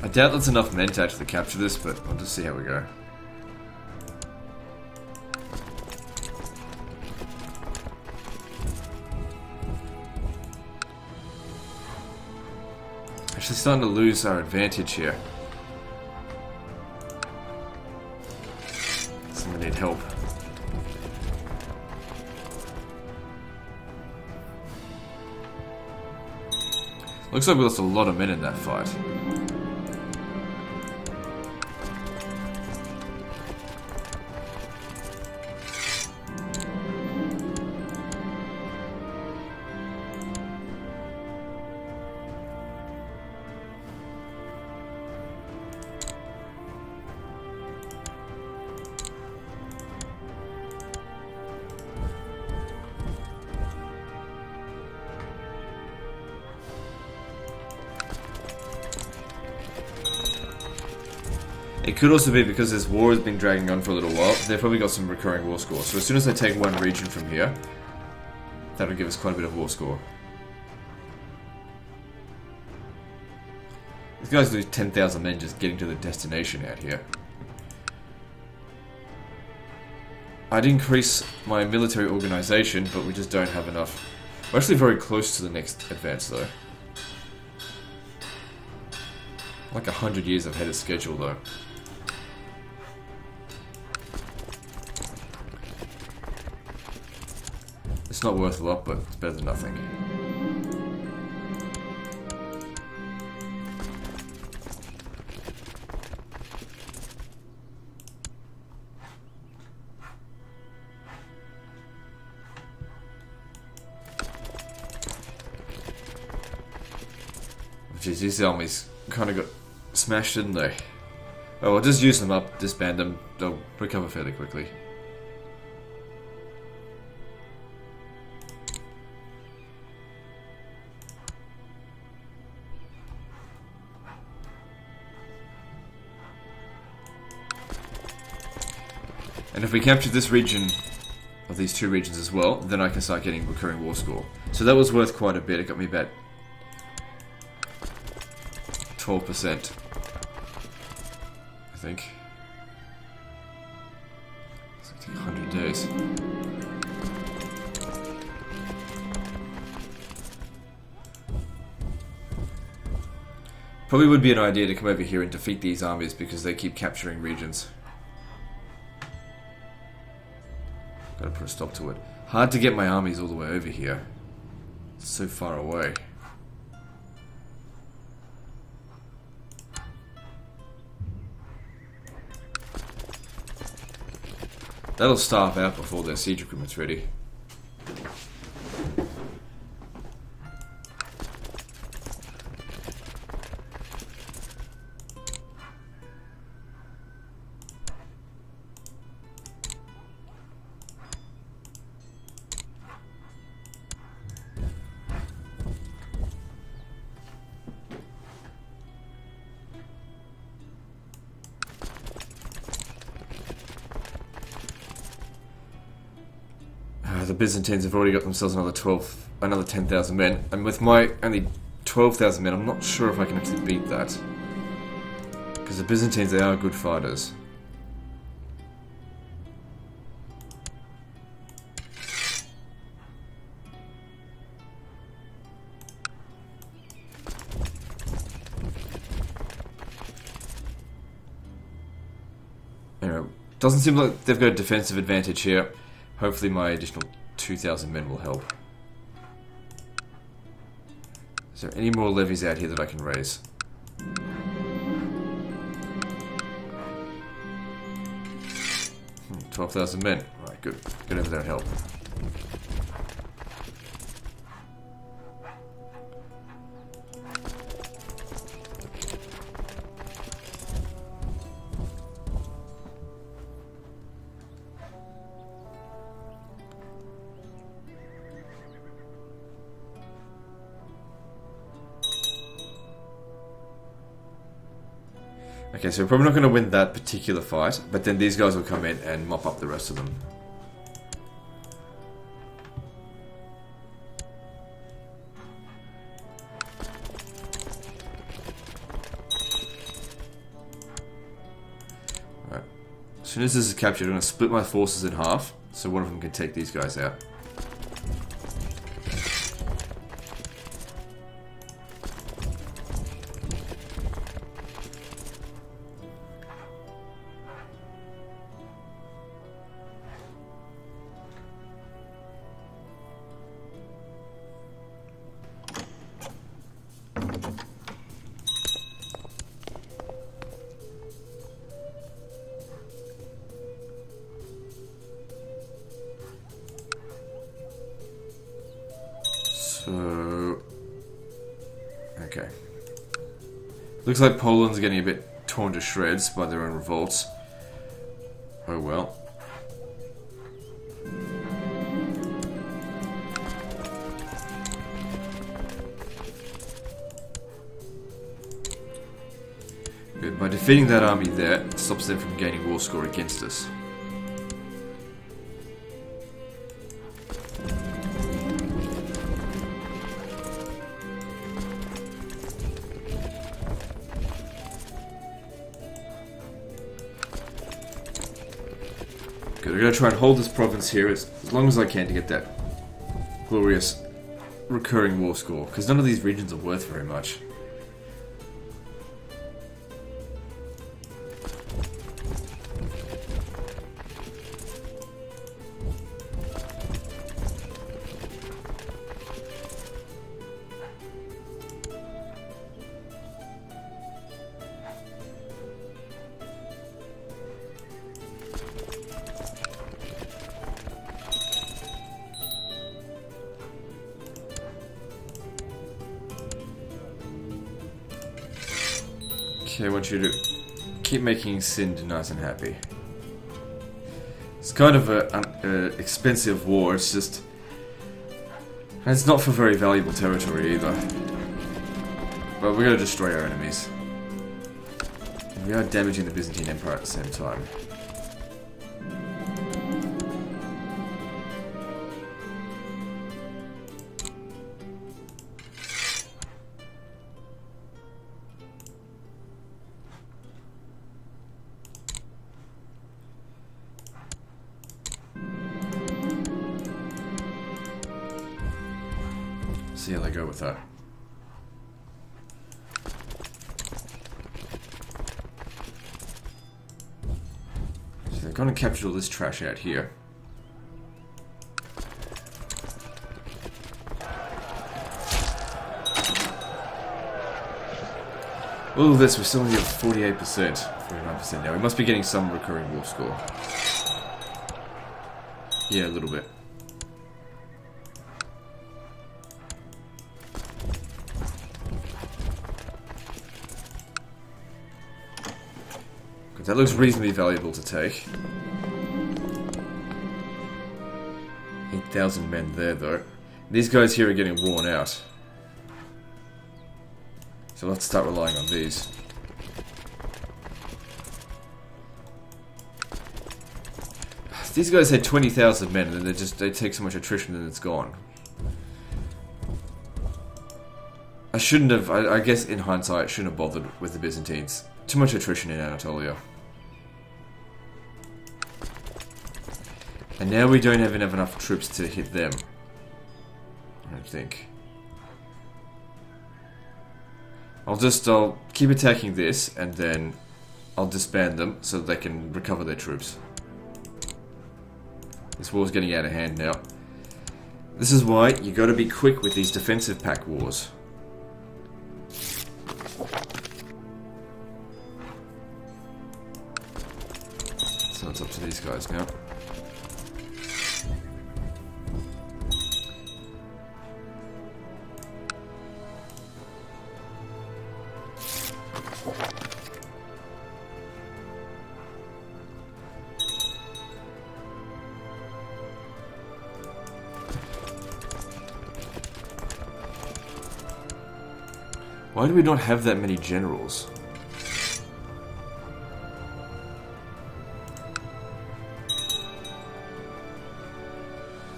I doubt that's enough men to actually capture this, but I'll just see how we go. Actually starting to lose our advantage here. Someone need help. Looks like we lost a lot of men in that fight. It could also be because this war has been dragging on for a little while, they've probably got some recurring war scores. So as soon as they take one region from here, that'll give us quite a bit of war score. These guys lose 10,000 men just getting to the destination out here. I'd increase my military organization, but we just don't have enough. We're actually very close to the next advance, though. Like 100 years ahead of schedule, though. It's not worth a lot, but it's better than nothing. Jeez, these armies kind of got smashed, didn't they? Oh, I'll just use them up, disband them, they'll recover fairly quickly. And if we capture this region, of these two regions as well, then I can start getting recurring war score. So that was worth quite a bit, it got me about 12%, I think. It's like 100 days. Probably would be an idea to come over here and defeat these armies because they keep capturing regions. Gotta put a stop to it. Hard to get my armies all the way over here. It's so far away. That'll starve out before their siege equipment's ready. The Byzantines have already got themselves another 10,000 men, and with my only 12,000 men, I'm not sure if I can actually beat that. Because the Byzantines, they are good fighters. Anyway, doesn't seem like they've got a defensive advantage here. Hopefully my additional 2,000 men will help. Is there any more levies out here that I can raise? 12,000 men. Alright, good. Get over there and help. Okay, so we're probably not going to win that particular fight, but then these guys will come in and mop up the rest of them. Alright. As soon as this is captured, I'm going to split my forces in half, so one of them can take these guys out. So, okay. Looks like Poland's getting a bit torn to shreds by their own revolts. Oh well. Good. By defeating that army there, it stops them from gaining war score against us. Good, I'm going to try and hold this province here as long as I can to get that glorious recurring war score, because none of these regions are worth very much. Okay, I want you to keep making Sind nice and happy. It's kind of an expensive war, it's just... And it's not for very valuable territory either. But we're going to destroy our enemies. And we are damaging the Byzantine Empire at the same time. See how they go with that. So they're going to capture all this trash out here. All of this, we're still only at 48%, 49% now. We must be getting some recurring war score. Yeah, a little bit. That looks reasonably valuable to take. 8,000 men there, though. These guys here are getting worn out. So we'll have to start relying on these. These guys had 20,000 men, and then they take so much attrition and it's gone. I shouldn't have, I guess in hindsight, I shouldn't have bothered with the Byzantines. Too much attrition in Anatolia. And now we don't have enough troops to hit them. I don't think. I'll keep attacking this, and then I'll disband them so that they can recover their troops. This war's getting out of hand now. This is why you gotta be quick with these defensive pack wars. So it's up to these guys now. Why do we not have that many generals?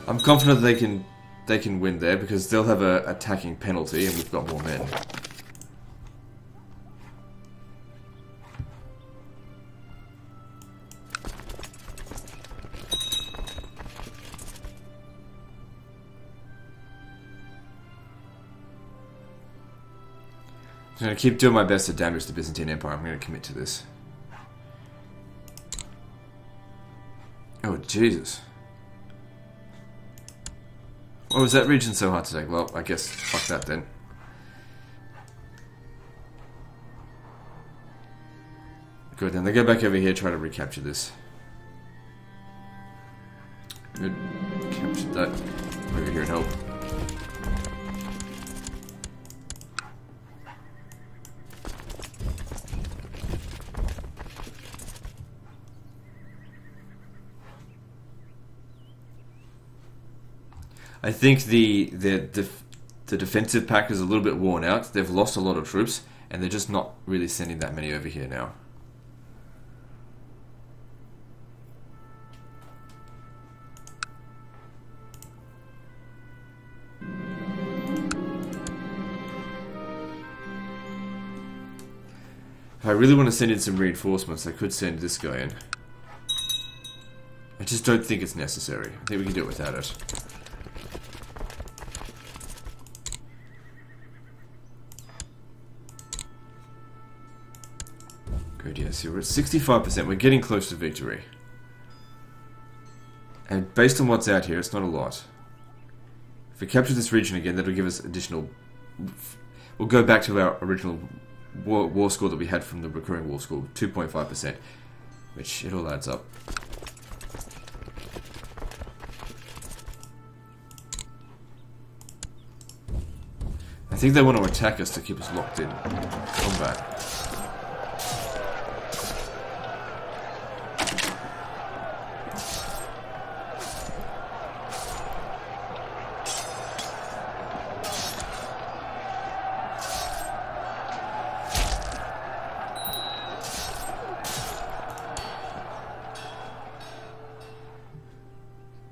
I'm confident they can win there because they'll have a attacking penalty and we've got more men. I'm going to keep doing my best to damage the Byzantine Empire. I'm going to commit to this. Oh, Jesus. Why was that region so hard to take? Well, I guess fuck that then. Good, then they go back over here, try to recapture this. Good. Captured that. Over here and help. I think the defensive pack is a little bit worn out. They've lost a lot of troops, and they're just not really sending that many over here now. If I really want to send in some reinforcements, I could send this guy in. I just don't think it's necessary. I think we can do it without it. Good, yes, we're at 65%. We're getting close to victory. And based on what's out here, it's not a lot. If we capture this region again, that'll give us additional... We'll go back to our original war score that we had from the recurring war score, 2.5%, which it all adds up. I think they want to attack us to keep us locked in combat.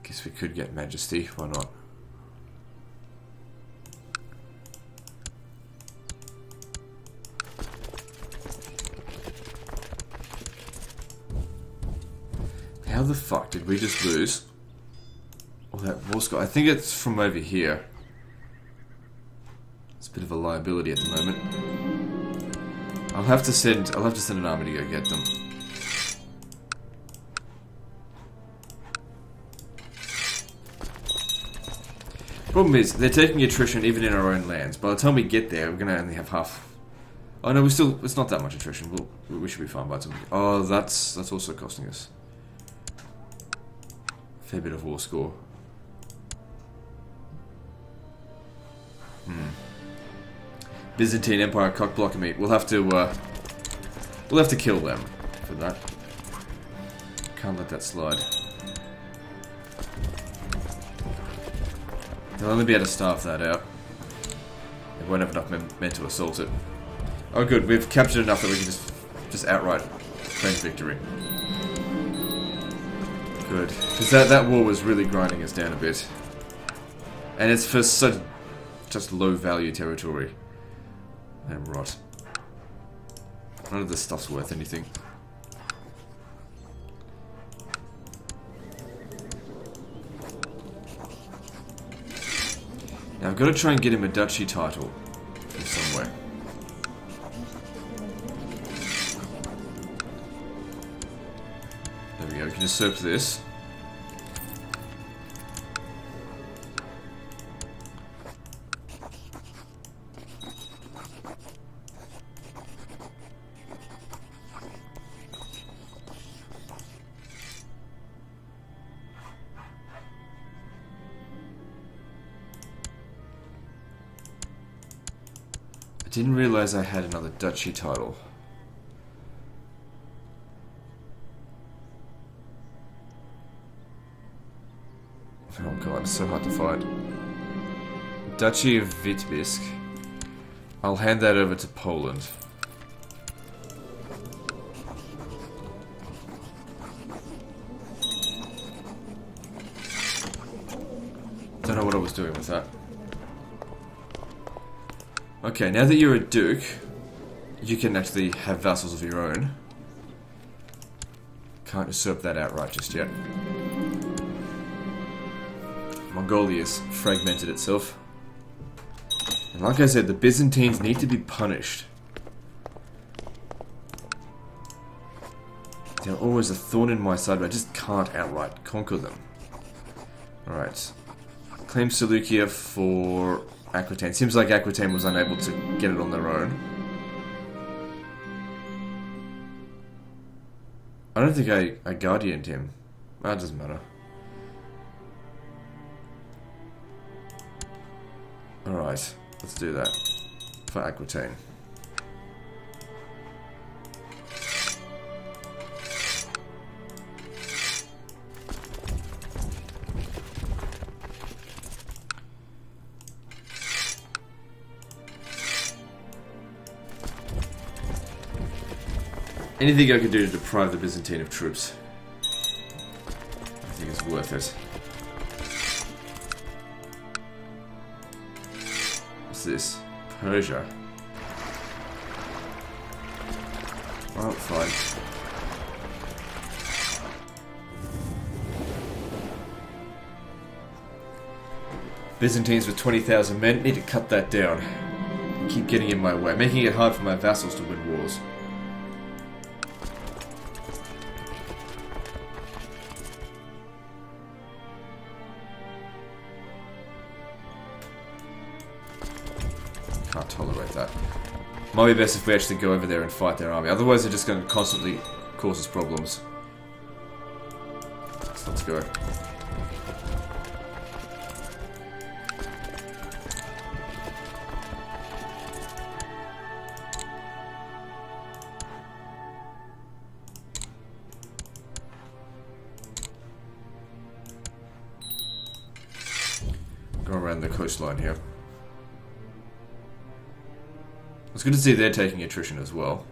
Guess we could get Majesty, why not? How the fuck did we just lose all that war score? I think it's from over here. It's a bit of a liability at the moment. I'll have to send an army to go get them. Problem is, they're taking attrition even in our own lands. By the time we get there, we're gonna only have half. Oh no, it's not that much attrition. We should be fine by the time. Oh, that's also costing us a fair bit of war score. Byzantine Empire cockblocking me. We'll have to kill them for that. Can't let that slide. They'll only be able to starve that out. They won't have enough men to assault it. Oh good, we've captured enough that we can just outright claim victory. Good. Because that war was really grinding us down a bit. And it's for such just low value territory. And rot. None of this stuff's worth anything. Now I've got to try and get him a duchy title from somewhere. There we go, we can usurp this. I didn't realize I had another duchy title. Oh god, it's so hard to find. Duchy of Vitebsk. I'll hand that over to Poland. Don't know what I was doing with that. Okay, now that you're a duke, you can actually have vassals of your own. Can't usurp that outright just yet. Mongolia's fragmented itself. And like I said, the Byzantines need to be punished. They're always a thorn in my side, but I just can't outright conquer them. Alright. Claim Seleucia for Aquitaine. Seems like Aquitaine was unable to get it on their own. I don't think I guardianed him. That doesn't matter. Alright, let's do that. For Aquitaine. Anything I can do to deprive the Byzantine of troops, I think it's worth it. What's this? Persia. Well, fine. Byzantines with 20,000 men, need to cut that down. Keep getting in my way, making it hard for my vassals to win wars. Can't tolerate that. Might be best if we actually go over there and fight their army, otherwise they're just going to constantly cause us problems. So let's go. Go around the coastline here. It's good to see they're taking attrition as well.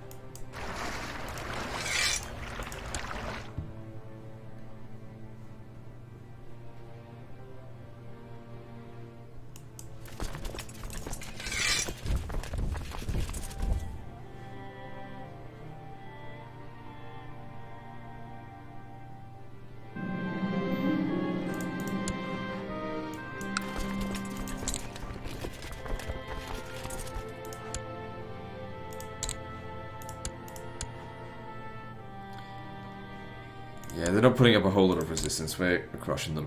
Yeah, they're not putting up a whole lot of resistance. We're crushing them.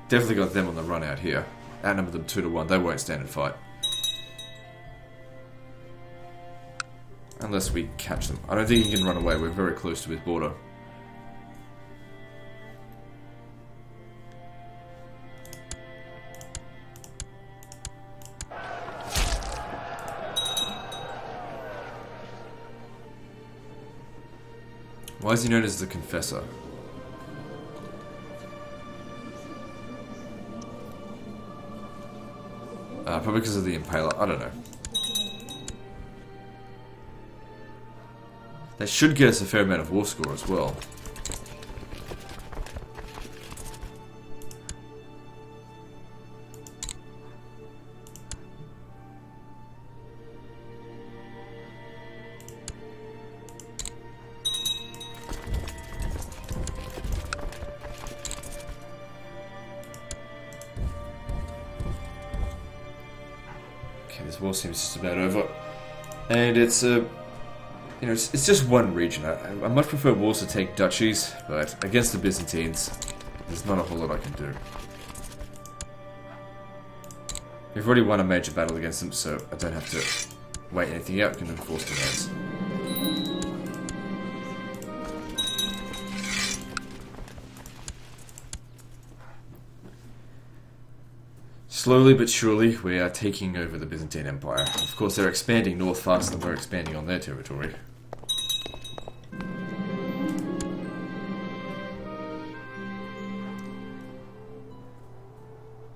Definitely got them on the run out here. Outnumber them 2-1. They won't stand and fight. Unless we catch them. I don't think he can run away. We're very close to his border. Why is he known as the Confessor? Probably because of the Impaler. I don't know. That should get us a fair amount of war score as well. This war seems just about over, and it's you know, it's just one region. I much prefer wars to take duchies, but against the Byzantines, there's not a whole lot I can do. We've already won a major battle against them, so I don't have to wait anything out. I can enforce demands. Slowly but surely, we are taking over the Byzantine Empire. Of course, they're expanding north faster than we're expanding on their territory.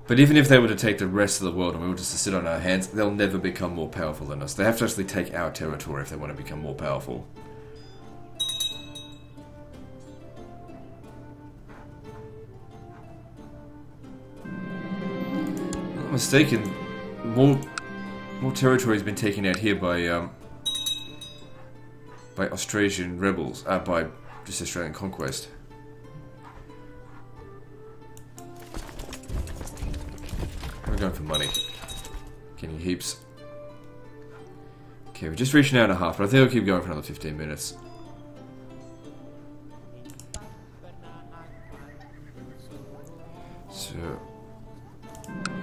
But even if they were to take the rest of the world and we were just to sit on our hands, they'll never become more powerful than us. They have to actually take our territory if they want to become more powerful. Mistaken, more territory has been taken out here by Austrasian rebels, by just Australian conquest. We're going for money, getting heaps. Okay, we're just reaching an hour and a half, but I think I'll keep going for another 15 minutes. So.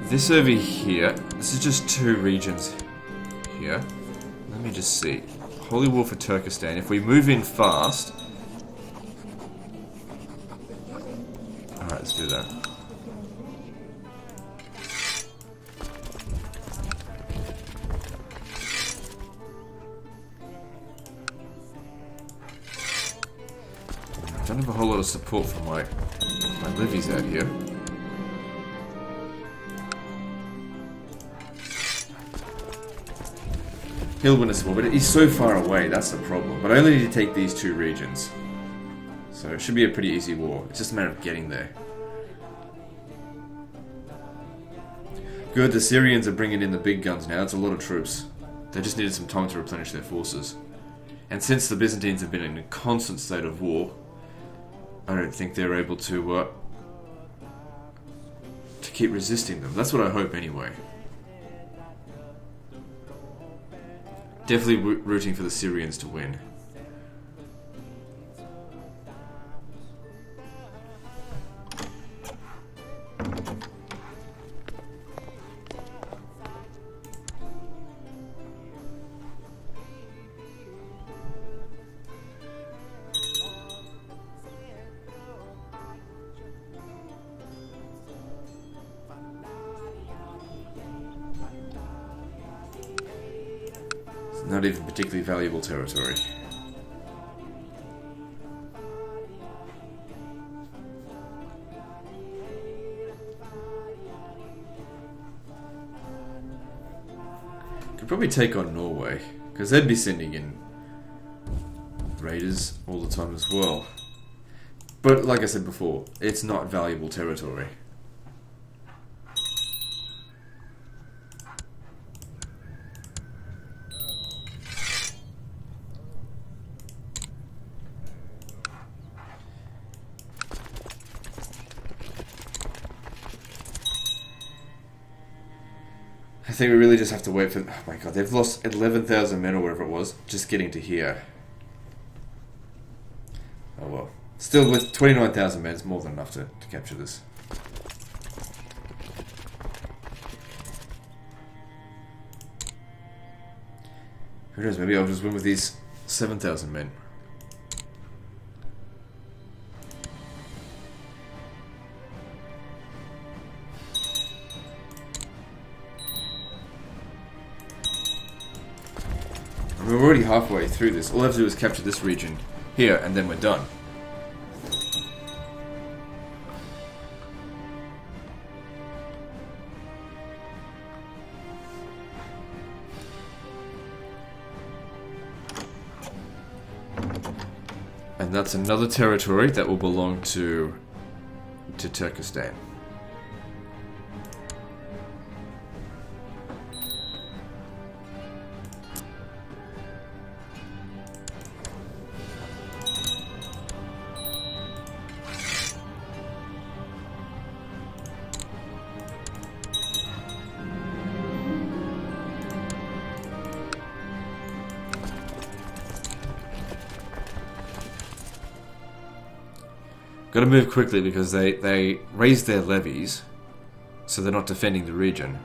This over here, this is just 2 regions here. Let me just see. Holy War for Turkestan. If we move in fast... Alright, let's do that. I don't have a whole lot of support for my levies out here. He'll win us war, but he's so far away, that's the problem. But I only need to take these 2 regions. So it should be a pretty easy war. It's just a matter of getting there. Good, the Syrians are bringing in the big guns now. It's a lot of troops. They just needed some time to replenish their forces. And since the Byzantines have been in a constant state of war, I don't think they're able to keep resisting them. That's what I hope anyway. Definitely rooting for the Syrians to win. Not even particularly valuable territory. Could probably take on Norway, because they'd be sending in raiders all the time as well. But like I said before, it's not valuable territory. I think we really just have to wait for... Oh my god, they've lost 11,000 men or whatever it was, just getting to here. Oh well. Still, with 29,000 men, it's more than enough to capture this. Who knows, maybe I'll just win with these 7,000 men. We're already halfway through this. All I have to do is capture this region here, and then we're done. And that's another territory that will belong to Turkestan. Gotta move quickly because they raised their levies, so they're not defending the region.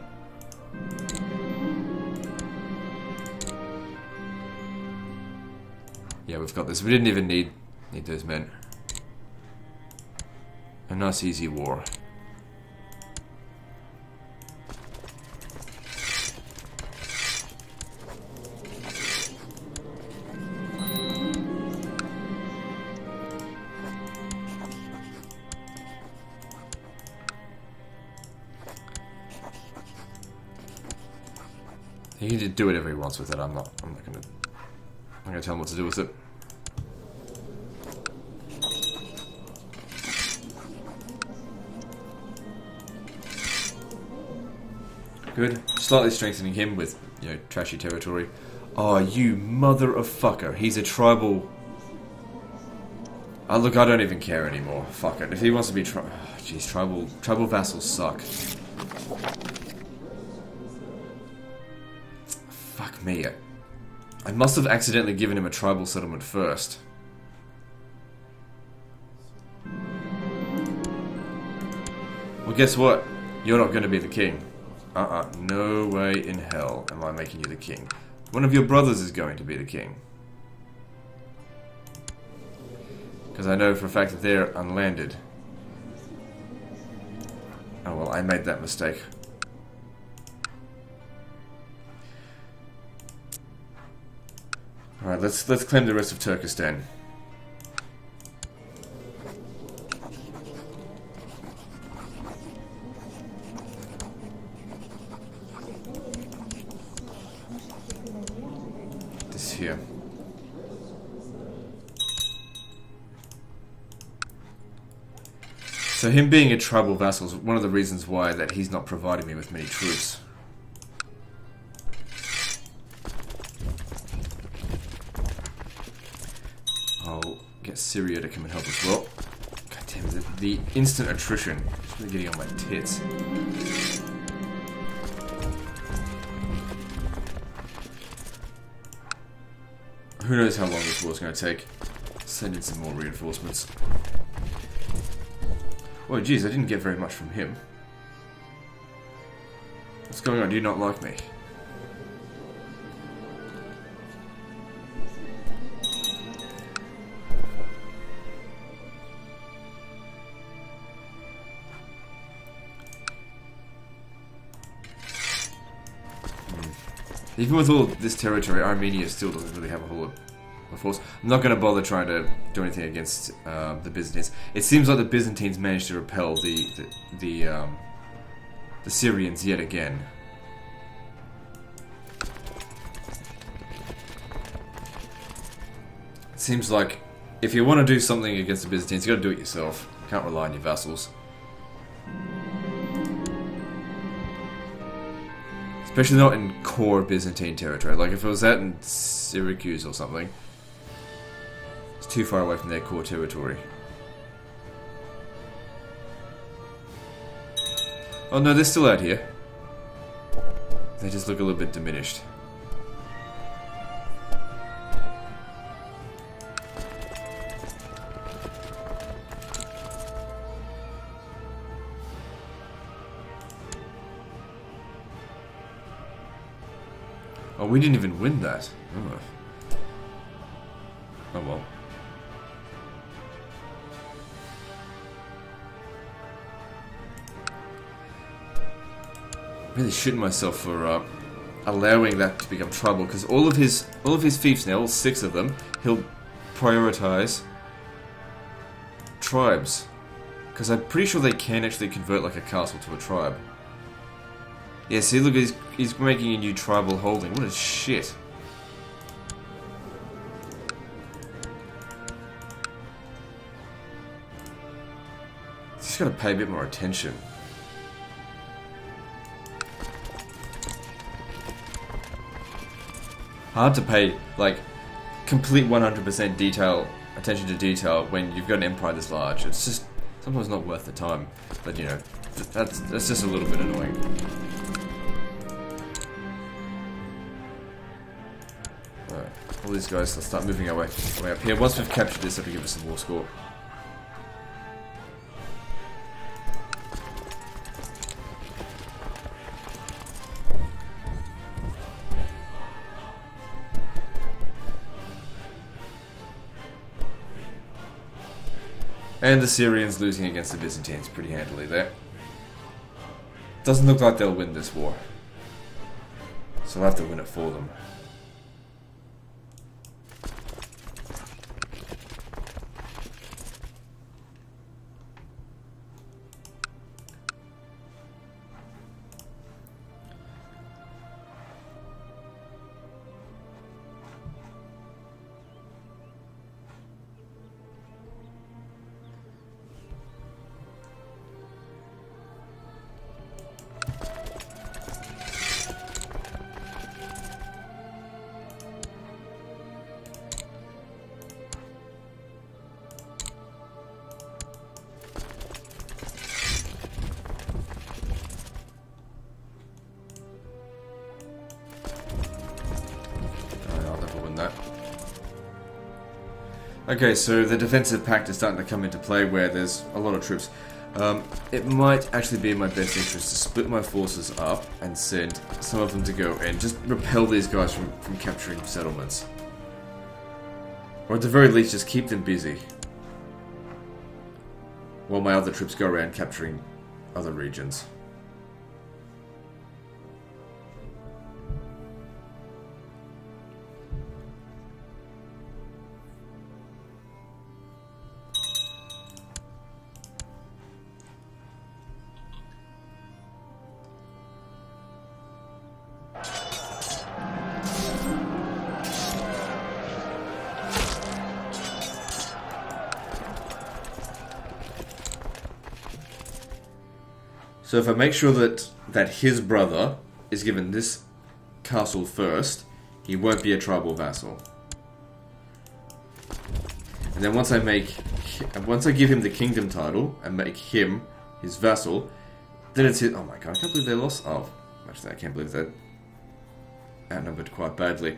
Yeah, we've got this. We didn't even need those men. A nice easy war. He can do whatever he wants with it. I'm not gonna tell him what to do with it. Good. Slightly strengthening him with, you know, trashy territory. Oh, you mother of fucker. He's a tribal... Oh, look, I don't even care anymore. Fuck it. If he wants to be jeez, tribal vassals suck. Fuck me. I must have accidentally given him a tribal settlement first. Well, guess what? You're not going to be the king. No way in hell am I making you the king. One of your brothers is going to be the king. Because I know for a fact that they're unlanded. Oh well, I made that mistake. Alright, let's claim the rest of Turkestan. here. So him being a tribal vassal is one of the reasons why that he's not providing me with many troops. I'll get Syria to come and help as well. God damn it, the instant attrition. It's really getting on my tits. Who knows how long this war's going to take. Send in some more reinforcements. Oh geez, I didn't get very much from him. What's going on? Do you not like me? Even with all this territory, Armenia still doesn't really have a whole lot of force. I'm not going to bother trying to do anything against the Byzantines. It seems like the Byzantines managed to repel the Syrians yet again. It seems like if you want to do something against the Byzantines, you got to do it yourself. You can't rely on your vassals. Especially not in core Byzantine territory. Like if it was that in Syracuse or something, it's too far away from their core territory. Oh no, they're still out here. They just look a little bit diminished. Oh, we didn't even win that. Oh, oh well. Really shitting myself for allowing that to become trouble, because all of his fiefs now, all 6 of them, he'll prioritize tribes, because I'm pretty sure they can actually convert like a castle to a tribe. Yeah, see, look, he's making a new tribal holding. What a shit. Just gotta pay a bit more attention. Hard to pay, like, complete 100% attention to detail when you've got an empire this large. It's just sometimes not worth the time. But, you know, that's just a little bit annoying. All these guys will start moving our way up here. Once we've captured this, that'll give us a war score. And the Syrians losing against the Byzantines pretty handily there. Doesn't look like they'll win this war. So I'll have to win it for them. Okay, so the defensive pact is starting to come into play where there's a lot of troops. It might actually be in my best interest to split my forces up and send some of them to go and just repel these guys from capturing settlements. Or at the very least, just keep them busy. While my other troops go around capturing other regions. So if I make sure that his brother is given this castle first, he won't be a tribal vassal. And then once I give him the kingdom title and make him his vassal, then it's his. Oh my god! I can't believe they lost. Oh, actually, I can't believe that outnumbered quite badly.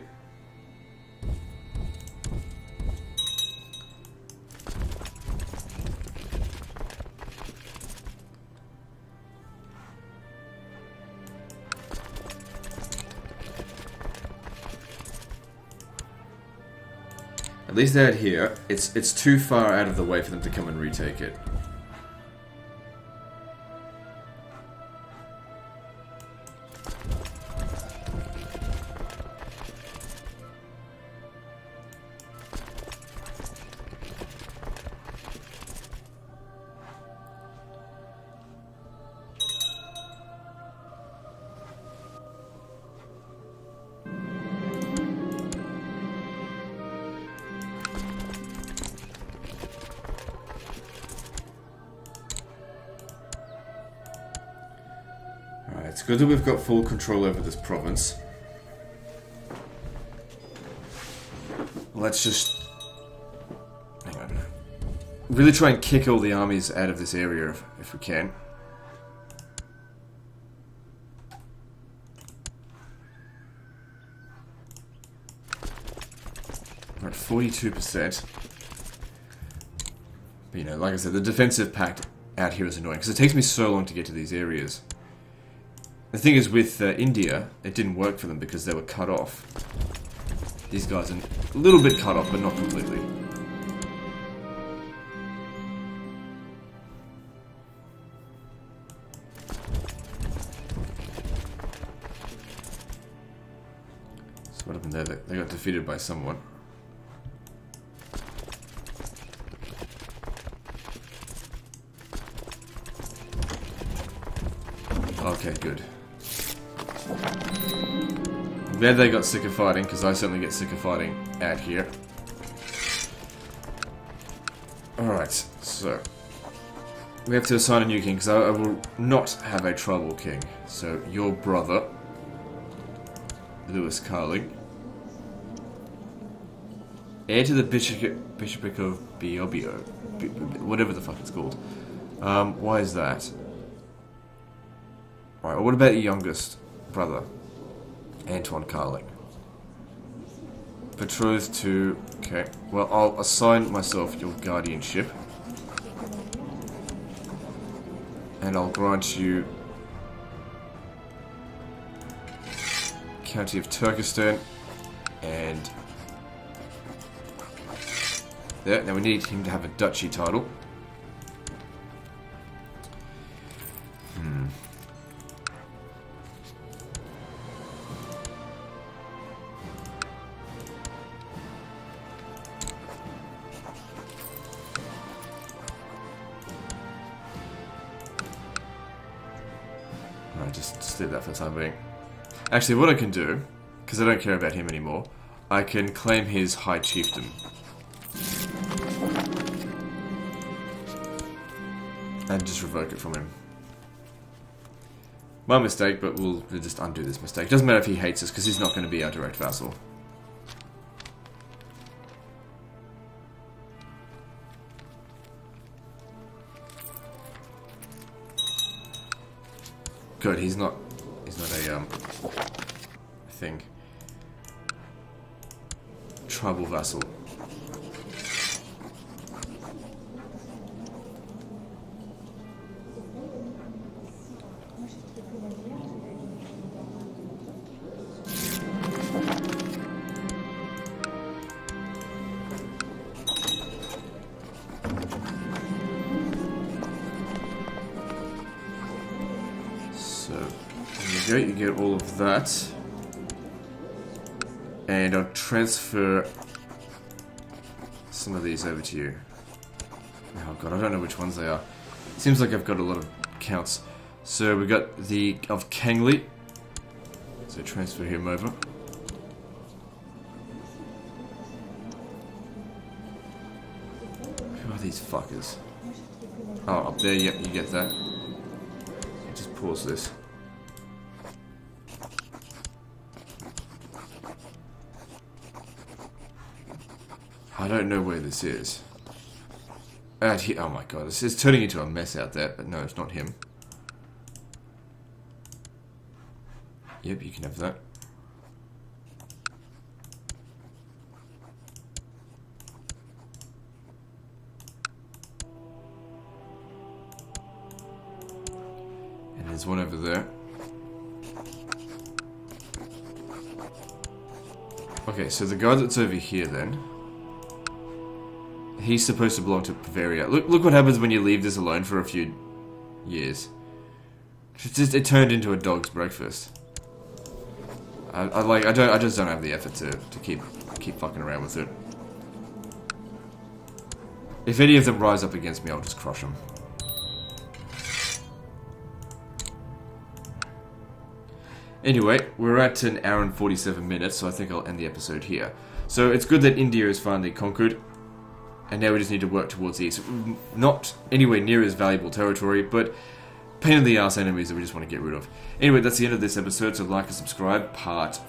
At least out here, it's too far out of the way for them to come and retake it. It's good that we've got full control over this province. Let's just... hang on. Really try and kick all the armies out of this area if we can. We're at 42%. But, you know, like I said, the defensive pact out here is annoying because it takes me so long to get to these areas. The thing is, with India, it didn't work for them because they were cut off. These guys are a little bit cut off, but not completely. So what happened there? They got defeated by someone. Okay, good. I'm glad they got sick of fighting, because I certainly get sick of fighting out here. Alright, so... we have to assign a new king, because I will not have a tribal king. So, your brother, Lewis Karling, heir to the Bishopric of Biobio, whatever the fuck it's called. Why is that? Right, well, what about your youngest brother, Anton Karling? Betrothed to... okay, well, I'll assign myself your guardianship. And I'll grant you... County of Turkestan. And... there, now we need him to have a duchy title. Just leave that for the time being. Actually, what I can do, because I don't care about him anymore, I can claim his High Chiefdom. And just revoke it from him. My mistake, but we'll just undo this mistake. Doesn't matter if he hates us, because he's not going to be our direct vassal. Good, he's not a thing. Tribal vassal. You get all of that, and I'll transfer some of these over to you. Oh god, I don't know which ones they are. Seems like I've got a lot of counts. So we got the of Kangley, so transfer him over. Who are these fuckers? Oh, up there, yep, you get that. Just pause this. I don't know where this is. Out here. Oh my god, this is turning into a mess out there, but no, it's not him. Yep, you can have that. And there's one over there. Okay, so the guy that's over here then, he's supposed to belong to Bavaria. Look what happens when you leave this alone for a few years. It turned into a dog's breakfast. I just don't have the effort to keep fucking around with it. If any of them rise up against me, I'll just crush them. Anyway, we're at an hour and 47 minutes, so I think I'll end the episode here. So it's good that India is finally conquered, and now we just need to work towards the east. Not anywhere near as valuable territory, but pain in the ass enemies that we just want to get rid of. Anyway, that's the end of this episode, so like and subscribe. Part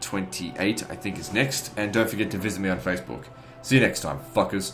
28, I think, is next, and don't forget to visit me on Facebook. See you next time, fuckers.